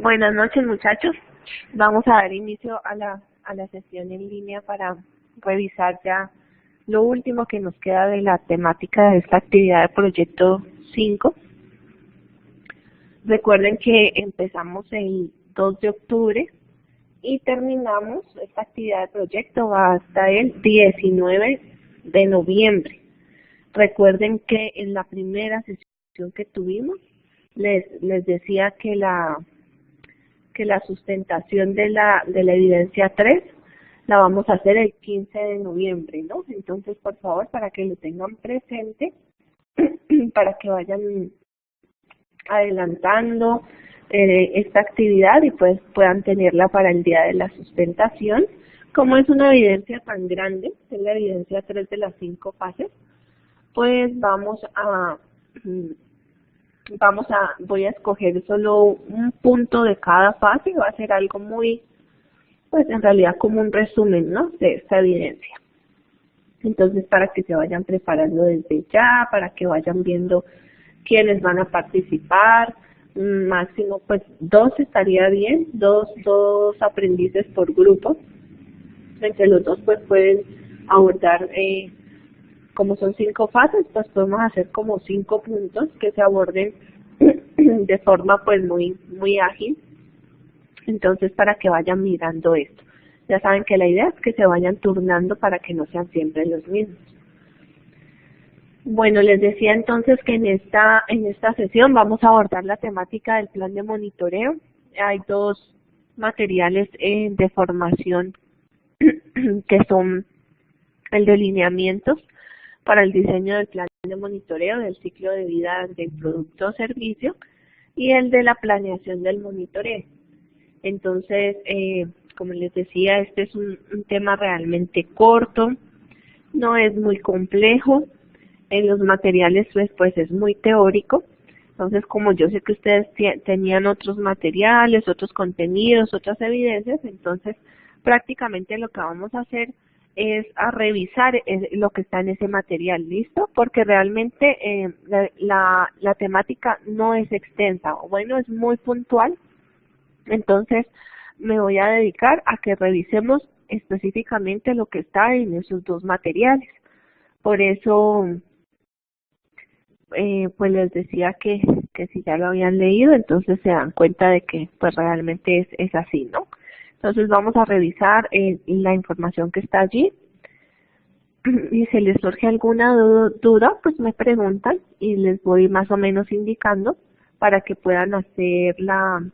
Buenas noches, muchachos. Vamos a dar inicio a la sesión en línea para revisar ya lo último que nos queda de la temática de esta actividad de proyecto 5. Recuerden que empezamos el 2 de octubre y terminamos esta actividad de proyecto hasta el 19 de noviembre. Recuerden que en la primera sesión que tuvimos les decía que la sustentación de la evidencia 3 la vamos a hacer el 15 de noviembre, ¿no? Entonces, por favor, para que lo tengan presente, para que vayan adelantando esta actividad y pues puedan tenerla para el día de la sustentación. Como es una evidencia tan grande, es la evidencia 3 de las 5 fases, pues voy a escoger solo un punto de cada fase, va a ser algo muy, pues en realidad como un resumen, ¿no?, de esta evidencia. Entonces, para que se vayan preparando desde ya, para que vayan viendo quiénes van a participar, máximo pues 2 estaría bien, dos aprendices por grupo. Entre los dos pues pueden abordar, como son 5 fases, pues podemos hacer como 5 puntos que se aborden de forma pues muy ágil. Entonces, para que vayan mirando esto. Ya saben que la idea es que se vayan turnando para que no sean siempre los mismos. Bueno, les decía entonces que en esta sesión vamos a abordar la temática del plan de monitoreo. Hay 2 materiales de formación que son el de lineamientos para el diseño del plan de monitoreo del ciclo de vida del producto o servicio y el de la planeación del monitoreo. Entonces, como les decía, este es un tema realmente corto, no es muy complejo. En los materiales pues es muy teórico. Entonces, como yo sé que ustedes tenían otros materiales, otros contenidos, otras evidencias, entonces prácticamente lo que vamos a hacer es a revisar lo que está en ese material, ¿listo? Porque realmente la temática no es extensa, bueno, es muy puntual. Entonces, me voy a dedicar a que revisemos específicamente lo que está en esos 2 materiales. Por eso, pues les decía que si ya lo habían leído, entonces se dan cuenta de que pues realmente es así, ¿no? Entonces vamos a revisar la información que está allí y si les surge alguna duda, pues me preguntan y les voy más o menos indicando para que puedan hacer la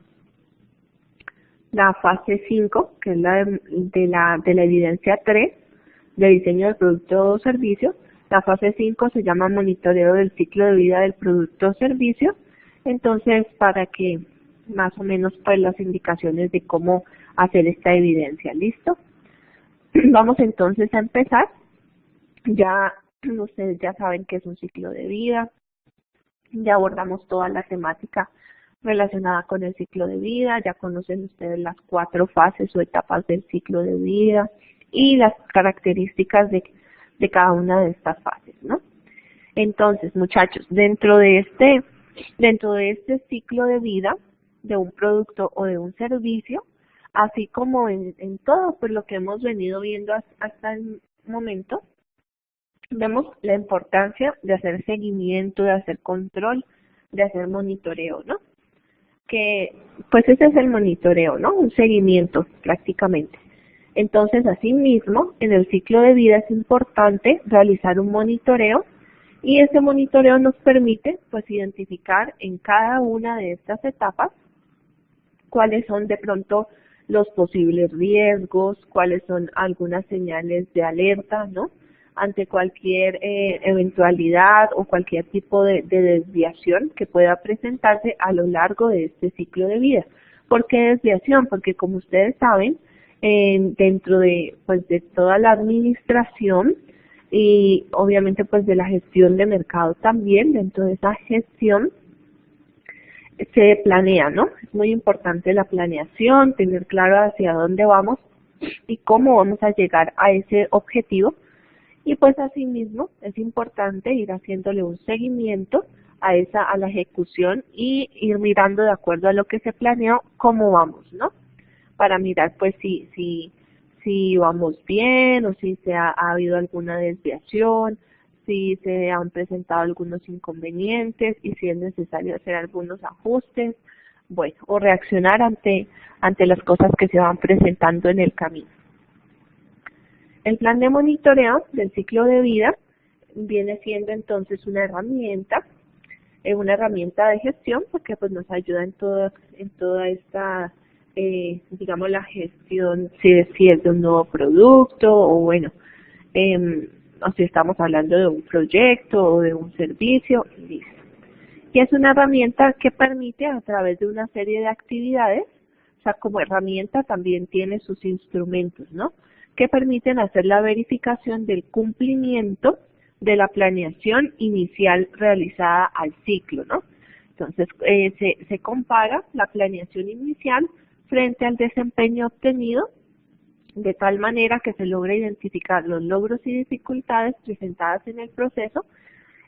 fase 5, que es la de la evidencia 3 de diseño del producto o servicio. La fase 5 se llama monitoreo del ciclo de vida del producto o servicio. Entonces, para que más o menos pues las indicaciones de cómo hacer esta evidencia, ¿listo? Vamos entonces a empezar. Ya ustedes ya saben que es un ciclo de vida. Ya abordamos toda la temática relacionada con el ciclo de vida, ya conocen ustedes las 4 fases o etapas del ciclo de vida y las características de cada una de estas fases, ¿no? Entonces, muchachos, dentro de este ciclo de vida de un producto o de un servicio, así como en todo pues lo que hemos venido viendo hasta el momento, vemos la importancia de hacer seguimiento, de hacer control, de hacer monitoreo, ¿no? Que pues ese es el monitoreo, ¿no? Un seguimiento prácticamente. Entonces, asimismo, en el ciclo de vida es importante realizar un monitoreo y ese monitoreo nos permite pues identificar en cada una de estas etapas cuáles son de pronto los posibles riesgos, cuáles son algunas señales de alerta, ¿no?, ante cualquier eventualidad o cualquier tipo de desviación que pueda presentarse a lo largo de este ciclo de vida. ¿Por qué desviación? Porque como ustedes saben, dentro de toda la administración y obviamente pues de la gestión de mercado también, dentro de esa gestión se planea, ¿no? Es muy importante la planeación, tener claro hacia dónde vamos y cómo vamos a llegar a ese objetivo. Y pues asimismo es importante ir haciéndole un seguimiento a la ejecución y ir mirando de acuerdo a lo que se planeó cómo vamos, ¿no? Para mirar pues si vamos bien o si ha habido alguna desviación, si se han presentado algunos inconvenientes y si es necesario hacer algunos ajustes, bueno, o reaccionar ante las cosas que se van presentando en el camino. El plan de monitoreo del ciclo de vida viene siendo entonces una herramienta de gestión porque pues nos ayuda en toda esta digamos la gestión si es de un nuevo producto o bueno o si estamos hablando de un proyecto o de un servicio, listo. Y es una herramienta que permite a través de una serie de actividades, o sea, como herramienta también tiene sus instrumentos, ¿no? Que permiten hacer la verificación del cumplimiento de la planeación inicial realizada al ciclo, ¿no? Entonces, se compara la planeación inicial frente al desempeño obtenido de tal manera que se logra identificar los logros y dificultades presentadas en el proceso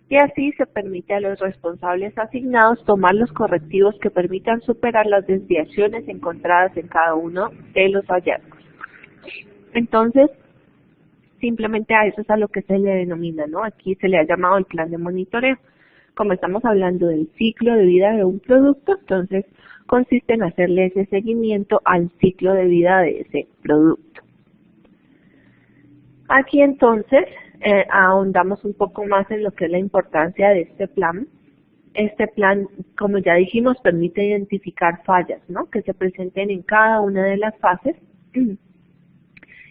y así se permite a los responsables asignados tomar los correctivos que permitan superar las desviaciones encontradas en cada uno de los hallazgos. Entonces, simplemente a eso es a lo que se le denomina, ¿no? Aquí se le ha llamado el plan de monitoreo. Como estamos hablando del ciclo de vida de un producto, entonces consiste en hacerle ese seguimiento al ciclo de vida de ese producto. Aquí entonces ahondamos un poco más en lo que es la importancia de este plan. Este plan, como ya dijimos, permite identificar fallas, ¿no? Que se presenten en cada una de las fases.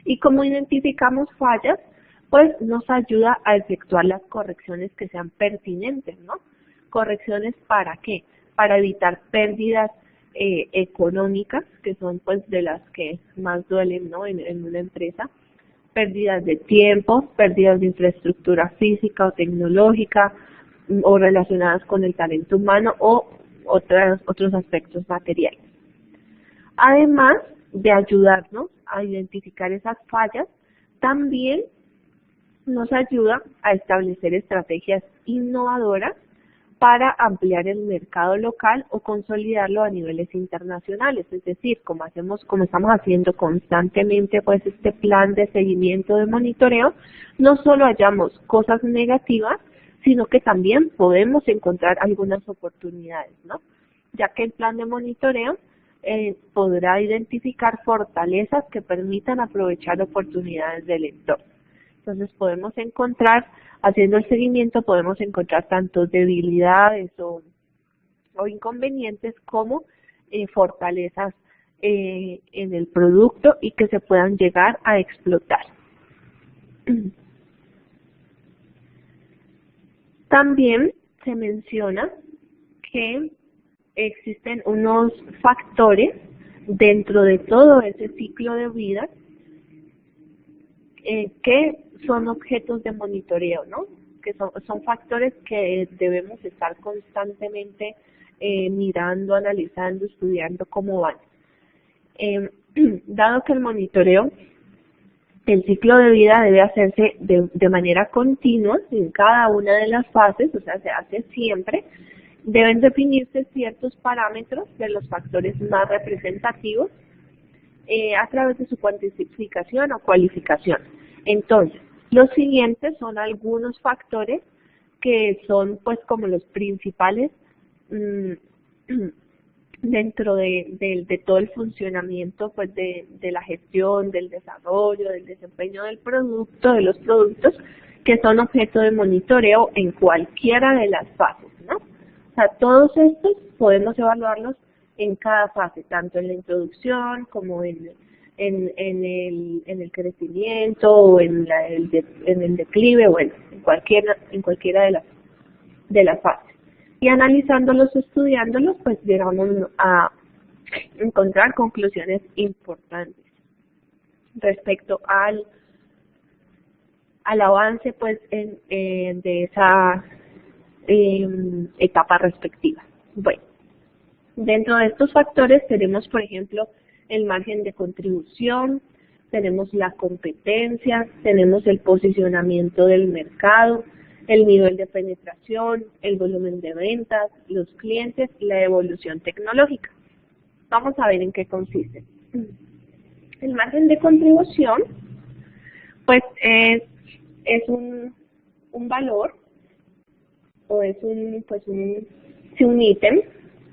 Y como identificamos fallas, pues nos ayuda a efectuar las correcciones que sean pertinentes, ¿no? ¿Correcciones para qué? Para evitar pérdidas económicas, que son pues de las que más duelen, ¿no? en una empresa, pérdidas de tiempo, pérdidas de infraestructura física o tecnológica o relacionadas con el talento humano o otros aspectos materiales. Además de ayudarnos a identificar esas fallas, también nos ayuda a establecer estrategias innovadoras para ampliar el mercado local o consolidarlo a niveles internacionales, es decir, como estamos haciendo constantemente pues este plan de seguimiento de monitoreo, no solo hallamos cosas negativas, sino que también podemos encontrar algunas oportunidades, ¿no? Ya que el plan de monitoreo podrá identificar fortalezas que permitan aprovechar oportunidades del entorno. Entonces podemos encontrar, haciendo el seguimiento, podemos encontrar tanto debilidades o inconvenientes como fortalezas en el producto y que se puedan llegar a explotar. También se menciona que existen unos factores dentro de todo ese ciclo de vida que son objetos de monitoreo, ¿no? Que son factores que debemos estar constantemente mirando, analizando, estudiando cómo van. Dado que el monitoreo, el ciclo de vida debe hacerse de manera continua en cada una de las fases, o sea, se hace siempre, deben definirse ciertos parámetros de los factores más representativos a través de su cuantificación o cualificación. Entonces, los siguientes son algunos factores que son pues como los principales dentro de todo el funcionamiento pues de la gestión, del desarrollo, del desempeño del producto, de los productos que son objeto de monitoreo en cualquiera de las fases, ¿no? O sea, todos estos podemos evaluarlos en cada fase, tanto en la introducción como en el crecimiento o en el declive, bueno, en cualquiera de las fases. Y analizándolos, estudiándolos, pues llegamos a encontrar conclusiones importantes respecto al avance pues de esa etapa respectiva. Bueno, dentro de estos factores tenemos, por ejemplo, el margen de contribución, tenemos la competencia, tenemos el posicionamiento del mercado, el nivel de penetración, el volumen de ventas, los clientes y la evolución tecnológica. Vamos a ver en qué consiste. El margen de contribución, pues es un valor o es un ítem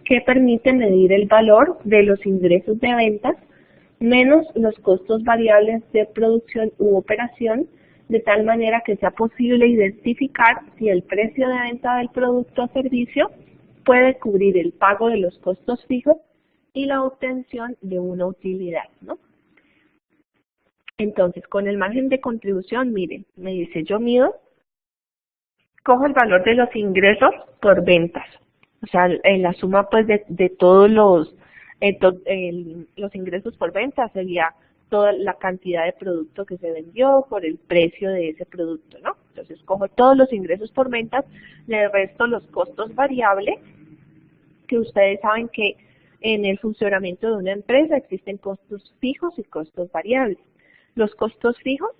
que permite medir el valor de los ingresos de ventas menos los costos variables de producción u operación, de tal manera que sea posible identificar si el precio de venta del producto o servicio puede cubrir el pago de los costos fijos y la obtención de una utilidad, ¿no? Entonces, con el margen de contribución, miren, me dice, yo cojo el valor de los ingresos por ventas, o sea, en la suma pues de todos los ingresos por venta sería toda la cantidad de producto que se vendió por el precio de ese producto, ¿no? Entonces cojo todos los ingresos por ventas, le resto los costos variables, que ustedes saben que en el funcionamiento de una empresa existen costos fijos y costos variables. Los costos fijos,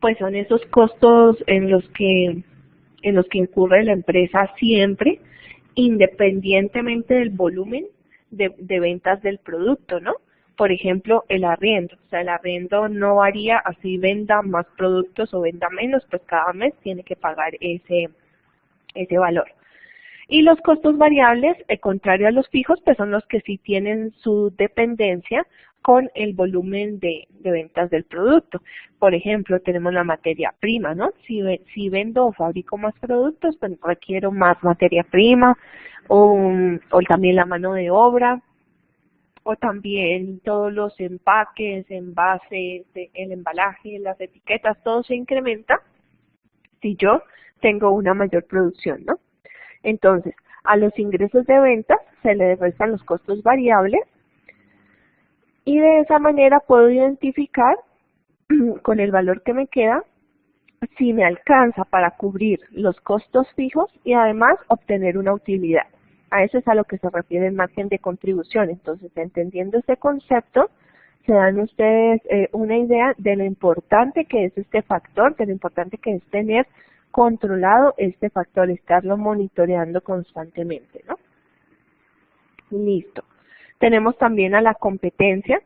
pues son esos costos en los que incurre la empresa siempre, independientemente del volumen de ventas del producto, ¿no? Por ejemplo, el arriendo. O sea, el arriendo no varía, así venda más productos o venda menos, pues cada mes tiene que pagar ese valor. Y los costos variables, contrario a los fijos, pues son los que sí tienen su dependencia con el volumen de ventas del producto. Por ejemplo, tenemos la materia prima, ¿no? Si vendo o fabrico más productos, pues requiero más materia prima, o también la mano de obra, o también todos los empaques, envases, el embalaje, las etiquetas, todo se incrementa si yo tengo una mayor producción, ¿no? Entonces, a los ingresos de ventas se le restan los costos variables y de esa manera puedo identificar con el valor que me queda si me alcanza para cubrir los costos fijos y además obtener una utilidad. A eso es a lo que se refiere el margen de contribución. Entonces, entendiendo este concepto, se dan ustedes una idea de lo importante que es este factor, de lo importante que es tener controlado este factor, estarlo monitoreando constantemente, ¿no? Listo. Tenemos también a la competencia.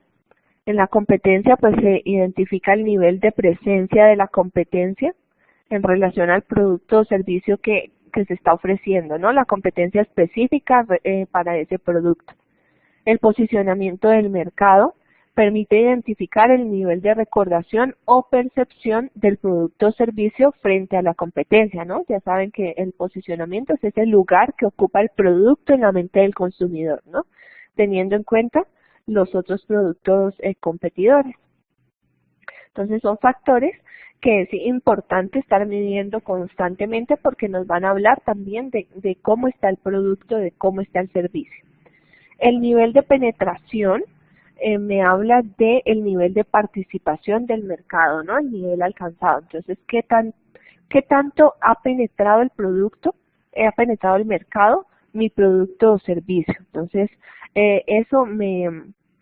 En la competencia, pues se identifica el nivel de presencia de la competencia en relación al producto o servicio que se está ofreciendo, ¿no? La competencia específica para ese producto. El posicionamiento del mercado permite identificar el nivel de recordación o percepción del producto o servicio frente a la competencia, ¿no? Ya saben que el posicionamiento es ese lugar que ocupa el producto en la mente del consumidor, ¿no? Teniendo en cuenta los otros productos competidores. Entonces son factores que es importante estar midiendo constantemente porque nos van a hablar también de cómo está el producto, de cómo está el servicio. El nivel de penetración me habla del nivel de participación del mercado, ¿no? El nivel alcanzado. Entonces, ¿qué tanto ha penetrado el producto, ha penetrado el mercado, mi producto o servicio? Entonces, eso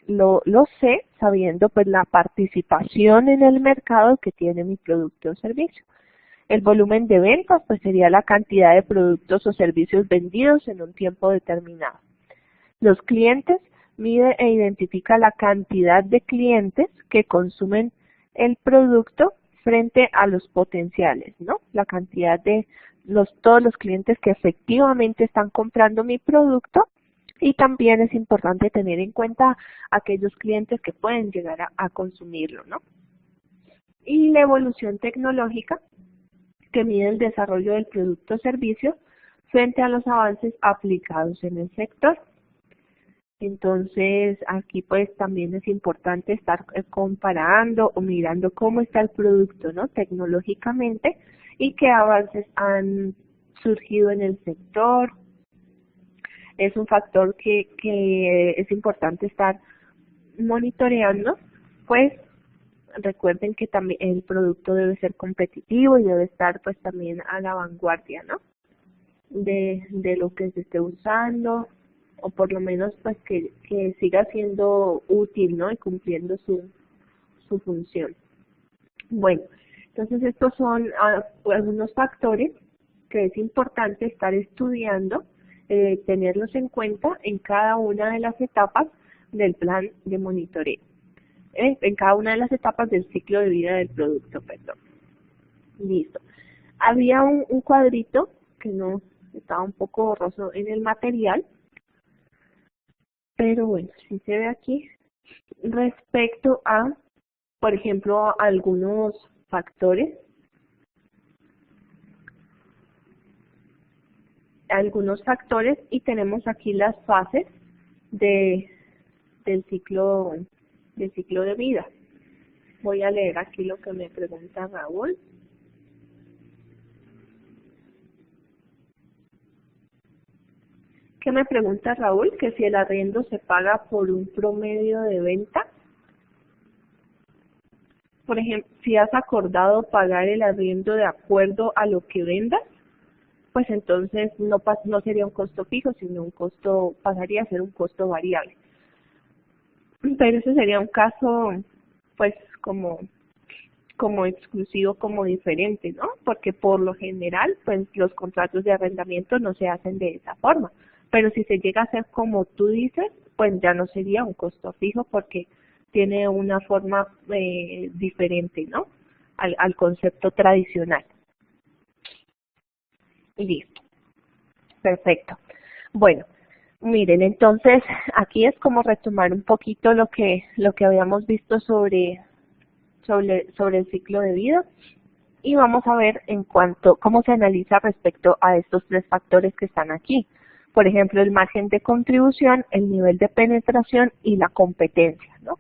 lo sé sabiendo pues la participación en el mercado que tiene mi producto o servicio. El volumen de ventas pues sería la cantidad de productos o servicios vendidos en un tiempo determinado. Los clientes mide e identifica la cantidad de clientes que consumen el producto frente a los potenciales, ¿no? La cantidad de todos los clientes que efectivamente están comprando mi producto. Y también es importante tener en cuenta aquellos clientes que pueden llegar a consumirlo, ¿no? Y la evolución tecnológica, que mide el desarrollo del producto o servicio frente a los avances aplicados en el sector. Entonces, aquí pues también es importante estar comparando o mirando cómo está el producto, ¿no? Tecnológicamente y qué avances han surgido en el sector. Es un factor que es importante estar monitoreando, pues recuerden que también el producto debe ser competitivo y debe estar pues también a la vanguardia, ¿no? De lo que se esté usando, o por lo menos pues que siga siendo útil, ¿no? Y cumpliendo su función. Bueno, entonces estos son algunos factores que es importante estar estudiando, tenerlos en cuenta en cada una de las etapas del plan de monitoreo, en cada una de las etapas del ciclo de vida del producto, perdón. Listo. Había un cuadrito que no estaba un poco borroso en el material, pero bueno, sí se ve aquí respecto a, por ejemplo, algunos factores y tenemos aquí las fases del ciclo de vida. Voy a leer aquí lo que me pregunta Raúl. ¿Qué me pregunta Raúl? Que si el arriendo se paga por un promedio de venta. Por ejemplo, si has acordado pagar el arriendo de acuerdo a lo que vendas, pues entonces no sería un costo fijo, sino pasaría a ser un costo variable. Pero ese sería un caso, pues, como exclusivo, como diferente, ¿no? Porque por lo general, pues, los contratos de arrendamiento no se hacen de esa forma. Pero si se llega a hacer como tú dices, pues ya no sería un costo fijo porque tiene una forma diferente, ¿no? Al concepto tradicional. Listo. Perfecto. Bueno, miren, entonces aquí es como retomar un poquito lo que habíamos visto sobre el ciclo de vida y vamos a ver cómo se analiza respecto a estos tres factores que están aquí. Por ejemplo, el margen de contribución, el nivel de penetración y la competencia, ¿no?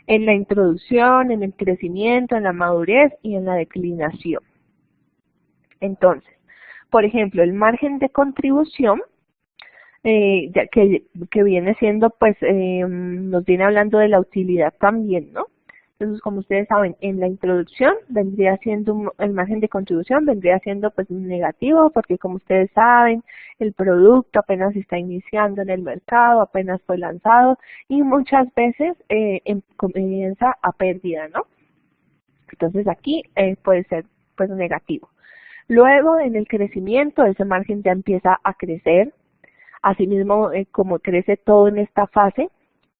En la introducción, en el crecimiento, en la madurez y en la declinación. Entonces, por ejemplo, el margen de contribución, que viene siendo, pues, nos viene hablando de la utilidad también, ¿no? Entonces, como ustedes saben, en la introducción vendría siendo el margen de contribución vendría siendo pues negativo porque como ustedes saben, el producto apenas está iniciando en el mercado, apenas fue lanzado y muchas veces comienza a pérdida, ¿no? Entonces aquí puede ser pues negativo. Luego en el crecimiento ese margen ya empieza a crecer, asimismo como crece todo en esta fase,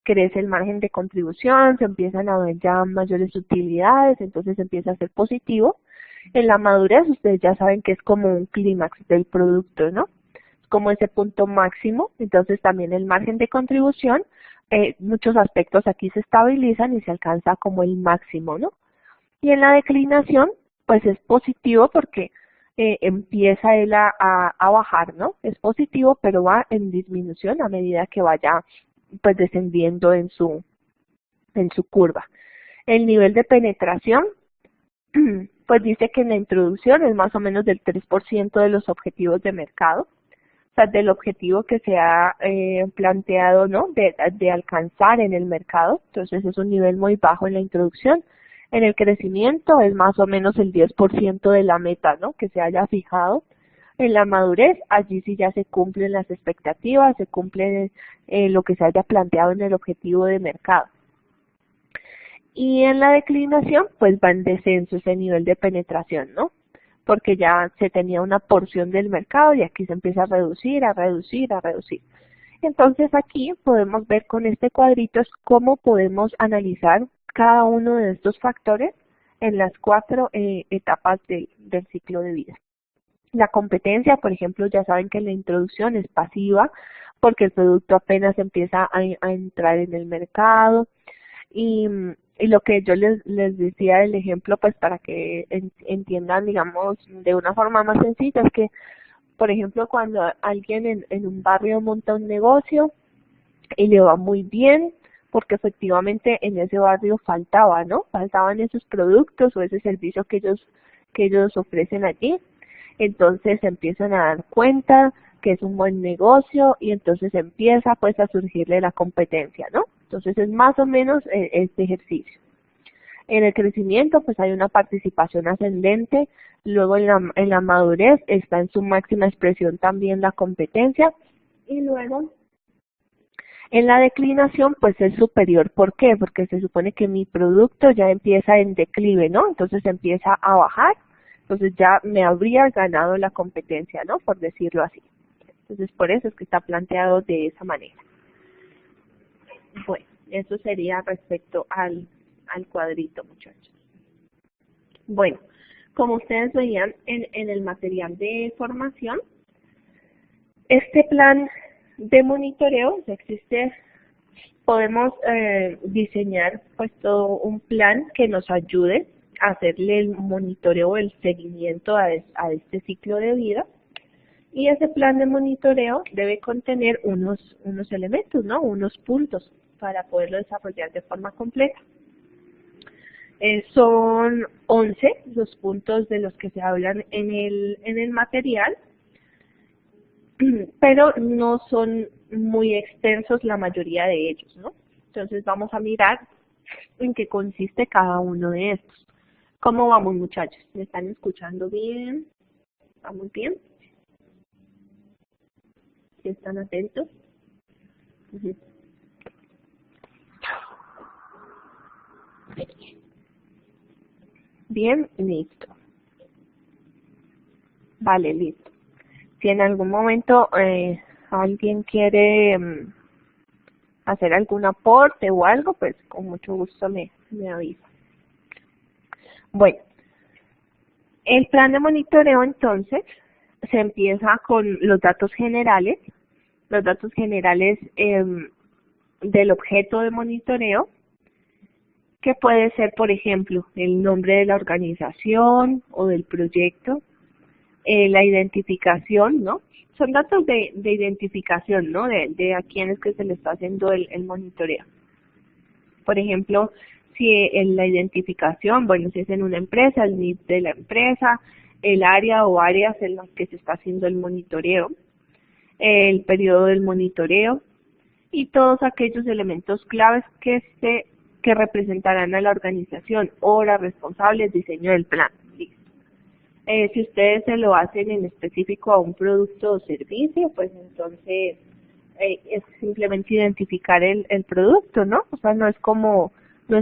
crece el margen de contribución, se empiezan a ver ya mayores utilidades, entonces empieza a ser positivo. En la madurez ustedes ya saben que es como un clímax del producto, ¿no? Como ese punto máximo, entonces también el margen de contribución, muchos aspectos aquí se estabilizan y se alcanza como el máximo, ¿no? Y en la declinación, pues es positivo porque empieza él a bajar, ¿no? Es positivo, pero va en disminución a medida que vaya pues descendiendo en su curva. El nivel de penetración, pues dice que en la introducción es más o menos del 3% de los objetivos de mercado, o sea, del objetivo que se ha planteado, ¿no? De alcanzar en el mercado, entonces es un nivel muy bajo en la introducción. En el crecimiento es más o menos el 10% de la meta, ¿no? Que se haya fijado. En la madurez, allí sí ya se cumplen las expectativas, se cumple lo que se haya planteado en el objetivo de mercado. Y en la declinación, pues va en descenso ese nivel de penetración, ¿no? Porque ya se tenía una porción del mercado y aquí se empieza a reducir, a reducir, a reducir. Entonces aquí podemos ver con este cuadrito cómo podemos analizar cada uno de estos factores en las 4 etapas del ciclo de vida. La competencia, por ejemplo, ya saben que la introducción es pasiva porque el producto apenas empieza a entrar en el mercado y lo que yo les decía del ejemplo, pues para que entiendan, digamos, de una forma más sencilla, es que, por ejemplo, cuando alguien en un barrio monta un negocio y le va muy bien, porque efectivamente en ese barrio faltaba, ¿no? Faltaban esos productos o ese servicio que ellos ofrecen allí. Entonces se empiezan a dar cuenta que es un buen negocio y entonces empieza pues a surgirle la competencia, ¿no? Entonces es más o menos este ejercicio. En el crecimiento pues hay una participación ascendente, luego en la madurez está en su máxima expresión también la competencia y luego en la declinación pues es superior. ¿Por qué? Porque se supone que mi producto ya empieza en declive, ¿no? Entonces empieza a bajar, Entonces ya me habría ganado la competencia, ¿no? Por decirlo así. Entonces por eso es que está planteado de esa manera. Bueno, eso sería respecto al cuadrito, muchachos. Bueno, como ustedes veían en el material de formación, este plan de monitoreo existe. Podemos diseñar pues todo un plan que nos ayude a hacerle el monitoreo o el seguimiento a este ciclo de vida. Y ese plan de monitoreo debe contener unos elementos, ¿no? Unos puntos para poderlo desarrollar de forma completa. Son 11 los puntos de los que se hablan en el material, pero no son muy extensos la mayoría de ellos, ¿no? Entonces vamos a mirar en qué consiste cada uno de estos. ¿Cómo vamos, muchachos? ¿Me están escuchando bien? ¿Vamos bien? ¿Sí están atentos? Uh-huh. Bien, listo. Vale, listo. Si en algún momento alguien quiere hacer algún aporte o algo, pues con mucho gusto me avisa. Bueno, el plan de monitoreo entonces se empieza con los datos generales del objeto de monitoreo, que puede ser, por ejemplo, el nombre de la organización o del proyecto, la identificación, ¿no? Son datos de identificación, ¿no? De a quién es que se le está haciendo el monitoreo. Por ejemplo, si en la identificación, bueno, si es en una empresa, el NIP de la empresa, el área o áreas en las que se está haciendo el monitoreo, el periodo del monitoreo y todos aquellos elementos claves que representarán a la organización, horas, responsables, diseño del plan. Listo. Si ustedes se lo hacen en específico a un producto o servicio, pues entonces es simplemente identificar el producto, ¿no? O sea, no es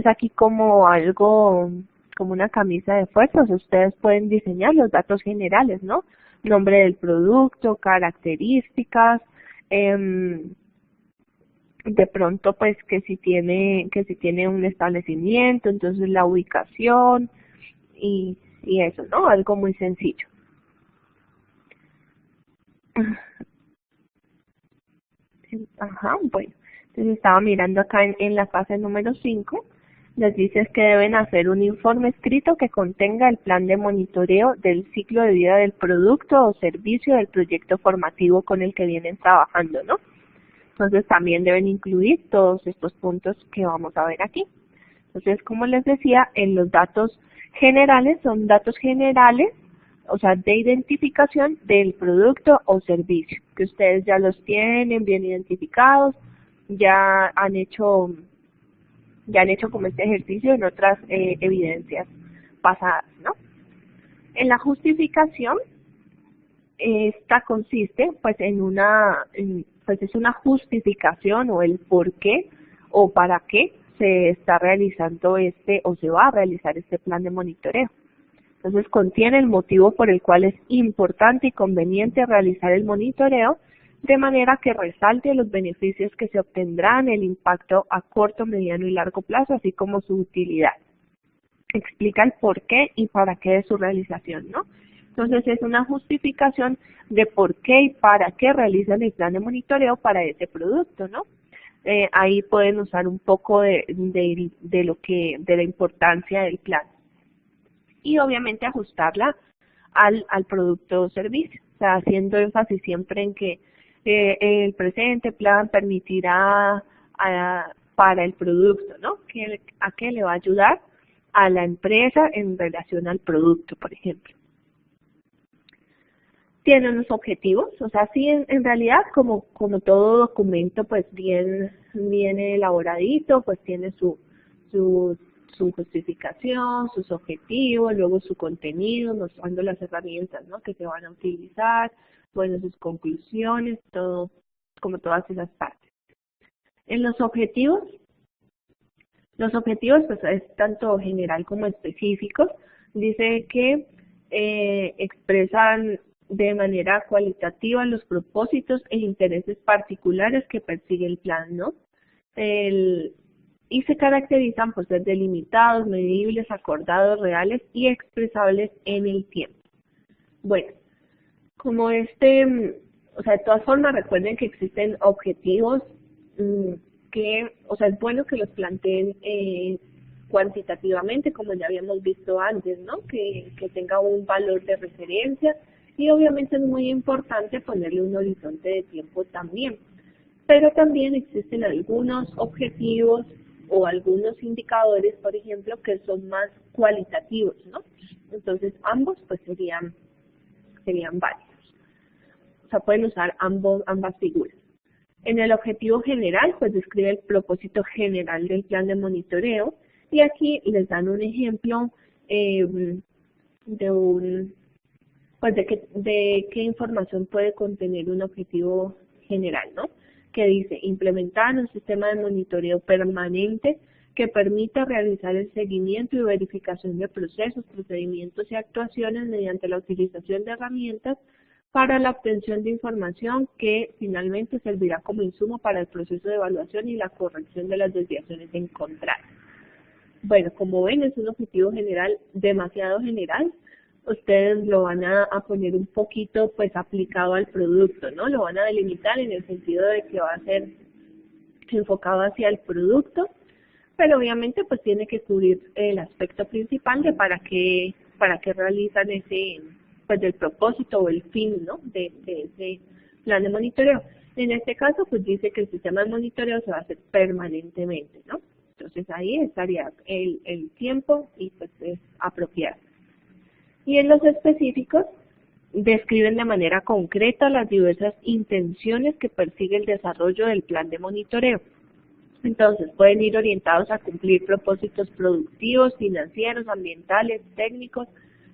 aquí como algo, como una camisa de fuerzas. Ustedes pueden diseñar los datos generales, ¿no? Nombre del producto, características, de pronto pues que si tiene un establecimiento, entonces la ubicación y eso, ¿no? Algo muy sencillo. Ajá, bueno. Entonces estaba mirando acá en la fase número 5, les dice que deben hacer un informe escrito que contenga el plan de monitoreo del ciclo de vida del producto o servicio del proyecto formativo con el que vienen trabajando, ¿no? Entonces también deben incluir todos estos puntos que vamos a ver aquí. Entonces, como les decía, en los datos generales son datos generales, o sea, de identificación del producto o servicio, que ustedes ya los tienen bien identificados, ya han hecho como este ejercicio en otras evidencias pasadas, ¿no? En la justificación, esta consiste pues pues es una justificación o el por qué o para qué se está realizando o se va a realizar este plan de monitoreo. Entonces contiene el motivo por el cual es importante y conveniente realizar el monitoreo, de manera que resalte los beneficios que se obtendrán, el impacto a corto, mediano y largo plazo, así como su utilidad. Explica el por qué y para qué de su realización, ¿no? Entonces es una justificación de por qué y para qué realizan el plan de monitoreo para ese producto, ¿no? Ahí pueden usar un poco de la importancia del plan y obviamente ajustarla al producto o servicio, o sea, haciendo énfasis siempre en que el presente plan permitirá para el producto, ¿no? ¿A qué le va a ayudar a la empresa en relación al producto, por ejemplo? Tiene unos objetivos, o sea, sí, en realidad, como todo documento, pues bien elaboradito, pues tiene su justificación, sus objetivos, luego su contenido, mostrando las herramientas, ¿no?, que se van a utilizar, bueno, sus conclusiones, todo, como todas esas partes. En los objetivos pues es tanto general como específicos. Dice que expresan de manera cualitativa los propósitos e intereses particulares que persigue el plan, ¿no? Y se caracterizan por ser delimitados, medibles, acordados, reales y expresables en el tiempo. Bueno, como o sea, de todas formas recuerden que existen objetivos o sea, es bueno que los planteen cuantitativamente, como ya habíamos visto antes, ¿no? Que tenga un valor de referencia y obviamente es muy importante ponerle un horizonte de tiempo también. Pero también existen algunos objetivos o algunos indicadores, por ejemplo, que son más cualitativos, ¿no? Entonces ambos pues serían válidos. O sea, pueden usar ambas figuras. En el objetivo general, pues describe el propósito general del plan de monitoreo y aquí les dan un ejemplo de qué información puede contener un objetivo general, ¿no? Que dice implementar un sistema de monitoreo permanente que permita realizar el seguimiento y verificación de procesos, procedimientos y actuaciones mediante la utilización de herramientas para la obtención de información que finalmente servirá como insumo para el proceso de evaluación y la corrección de las desviaciones encontradas. Bueno, como ven, es un objetivo general, demasiado general. Ustedes lo van a poner un poquito pues aplicado al producto, ¿no? Lo van a delimitar en el sentido de que va a ser enfocado hacia el producto, pero obviamente pues tiene que cubrir el aspecto principal de para qué realizan ese, pues del propósito o el fin, ¿no? de ese plan de monitoreo. En este caso pues dice que el sistema de monitoreo se va a hacer permanentemente, ¿no? Entonces ahí estaría el tiempo y pues es apropiado. Y en los específicos describen de manera concreta las diversas intenciones que persigue el desarrollo del plan de monitoreo. Entonces pueden ir orientados a cumplir propósitos productivos, financieros, ambientales, técnicos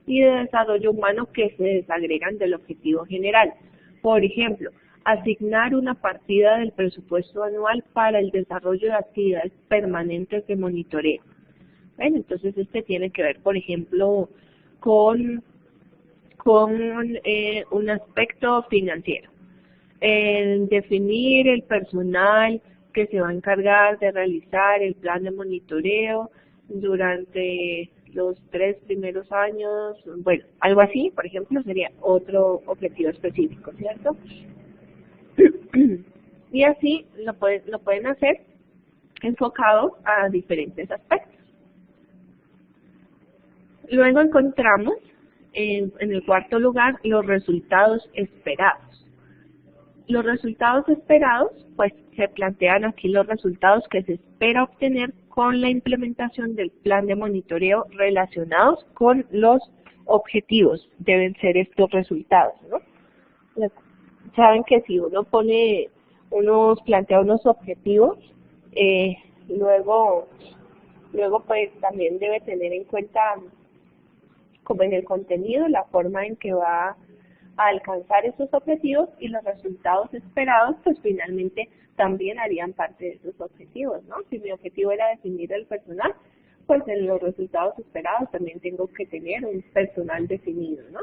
y de desarrollo humano que se desagregan del objetivo general. Por ejemplo, asignar una partida del presupuesto anual para el desarrollo de actividades permanentes de monitoreo. Bueno, entonces tiene que ver, por ejemplo, con un aspecto financiero. Definir el personal que se va a encargar de realizar el plan de monitoreo durante los 3 primeros años, bueno, algo así, por ejemplo, sería otro objetivo específico, ¿cierto? Y así lo pueden hacer enfocado a diferentes aspectos. Luego encontramos en el cuarto lugar los resultados esperados. Los resultados esperados, pues se plantean aquí los resultados que se espera obtener con la implementación del plan de monitoreo relacionados con los objetivos. Deben ser estos resultados, ¿no? Saben que si uno plantea unos objetivos, luego pues también debe tener en cuenta, como en el contenido, la forma en que va a alcanzar esos objetivos y los resultados esperados, pues finalmente también harían parte de esos objetivos, ¿no? Si mi objetivo era definir el personal, pues en los resultados esperados también tengo que tener un personal definido, ¿no?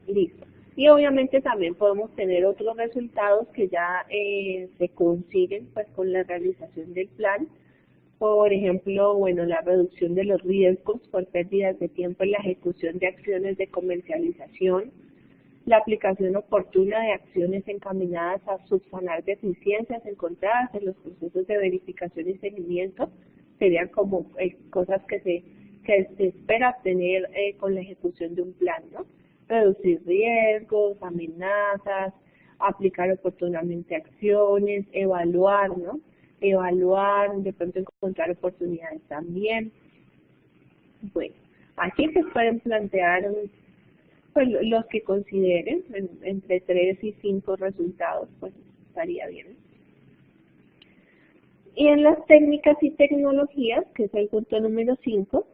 Listo. Y obviamente también podemos tener otros resultados que ya se consiguen pues con la realización del plan. Por ejemplo, bueno, la reducción de los riesgos por pérdidas de tiempo en la ejecución de acciones de comercialización, la aplicación oportuna de acciones encaminadas a subsanar deficiencias encontradas en los procesos de verificación y seguimiento, serían como cosas que se espera obtener con la ejecución de un plan, ¿no? Reducir riesgos, amenazas, aplicar oportunamente acciones, evaluar, ¿no? Evaluar, de pronto encontrar oportunidades también. Bueno, aquí se pueden plantear pues, los que consideren entre 3 y 5 resultados, pues estaría bien. Y en las técnicas y tecnologías, que es el punto número 5,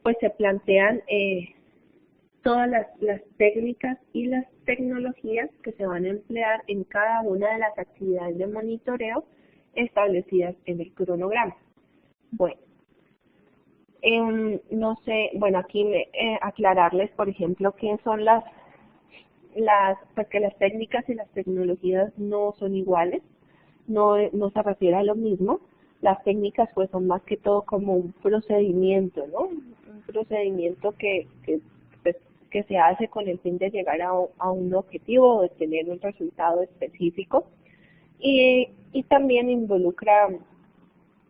pues se plantean todas las técnicas y las tecnologías que se van a emplear en cada una de las actividades de monitoreo establecidas en el cronograma. Bueno, No sé, bueno, aquí aclararles, por ejemplo, qué son pues que las técnicas y las tecnologías no son iguales, no se refiere a lo mismo. Las técnicas pues son más que todo como un procedimiento, ¿no? Un procedimiento pues, que se hace con el fin de llegar a un objetivo o de tener un resultado específico y también involucra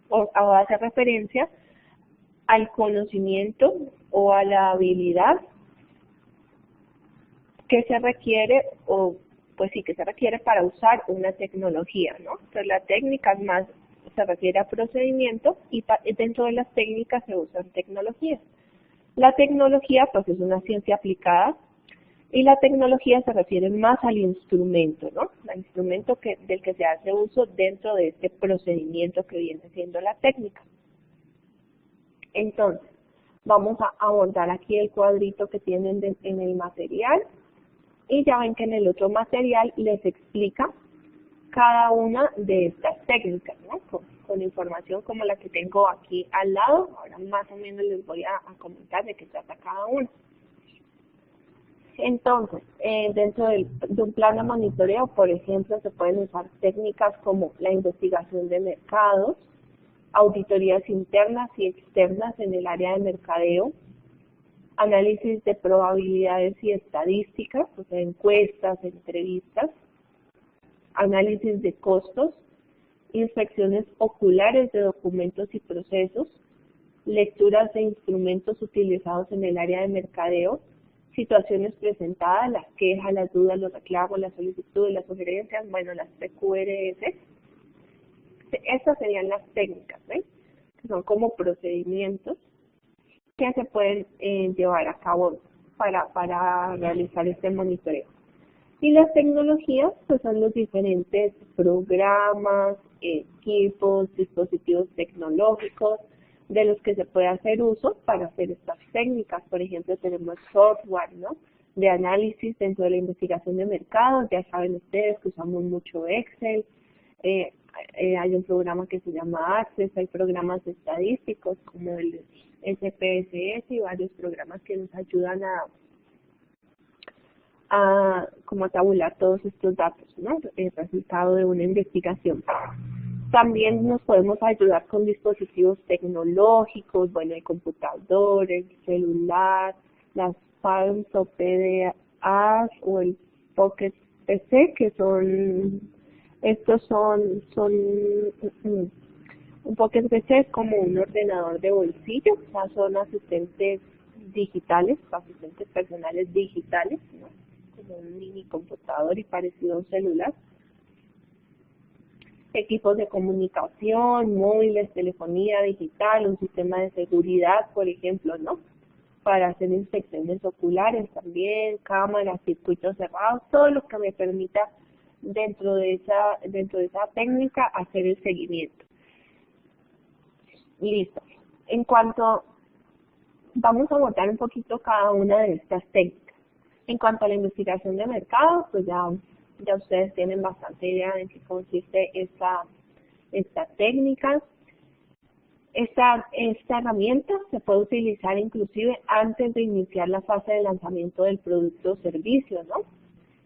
o hace referencia al conocimiento o a la habilidad que se requiere o pues sí que se requiere para usar una tecnología, ¿no? Entonces la técnica más se refiere a procedimiento y dentro de las técnicas se usan tecnologías. La tecnología pues es una ciencia aplicada y la tecnología se refiere más al instrumento, ¿no? Al instrumento del que se hace uso dentro de este procedimiento que viene siendo la técnica. Entonces, vamos a abordar aquí el cuadrito que tienen en el material y ya ven que en el otro material les explica cada una de estas técnicas, ¿no? Con información como la que tengo aquí al lado. Ahora más o menos les voy a comentar de qué trata cada una. Entonces, dentro de un plan de monitoreo, por ejemplo, se pueden usar técnicas como la investigación de mercados, auditorías internas y externas en el área de mercadeo, análisis de probabilidades y estadísticas, o sea, encuestas, entrevistas, análisis de costos, inspecciones oculares de documentos y procesos, lecturas de instrumentos utilizados en el área de mercadeo, situaciones presentadas, las quejas, las dudas, los reclamos, las solicitudes, las sugerencias, bueno, las PQRS. Estas serían las técnicas, ¿ven? Que son como procedimientos que se pueden llevar a cabo para realizar este monitoreo. Y las tecnologías pues son los diferentes programas, equipos, dispositivos tecnológicos de los que se puede hacer uso para hacer estas técnicas. Por ejemplo, tenemos software, ¿no? De análisis dentro de la investigación de mercados. Ya saben ustedes que usamos mucho Excel. Hay un programa que se llama Access, hay programas estadísticos como el SPSS y varios programas que nos ayudan como a tabular todos estos datos, ¿no? El resultado de una investigación. También nos podemos ayudar con dispositivos tecnológicos, bueno, el computador, el celular, las Palms o PDAs o el Pocket PC, que estos son un Pocket PC es como un ordenador de bolsillo, o sea, son asistentes digitales, asistentes personales digitales, ¿no? Como un mini computador y parecido a un celular. Equipos de comunicación, móviles, telefonía digital, un sistema de seguridad, por ejemplo, ¿no? Para hacer inspecciones oculares también, cámaras, circuitos cerrados, todo lo que me permita dentro de esa técnica hacer el seguimiento. Listo. Vamos a abordar un poquito cada una de estas técnicas. En cuanto a la investigación de mercado, pues ya ustedes tienen bastante idea de en qué consiste esta técnica. Esta herramienta se puede utilizar inclusive antes de iniciar la fase de lanzamiento del producto o servicio, ¿no?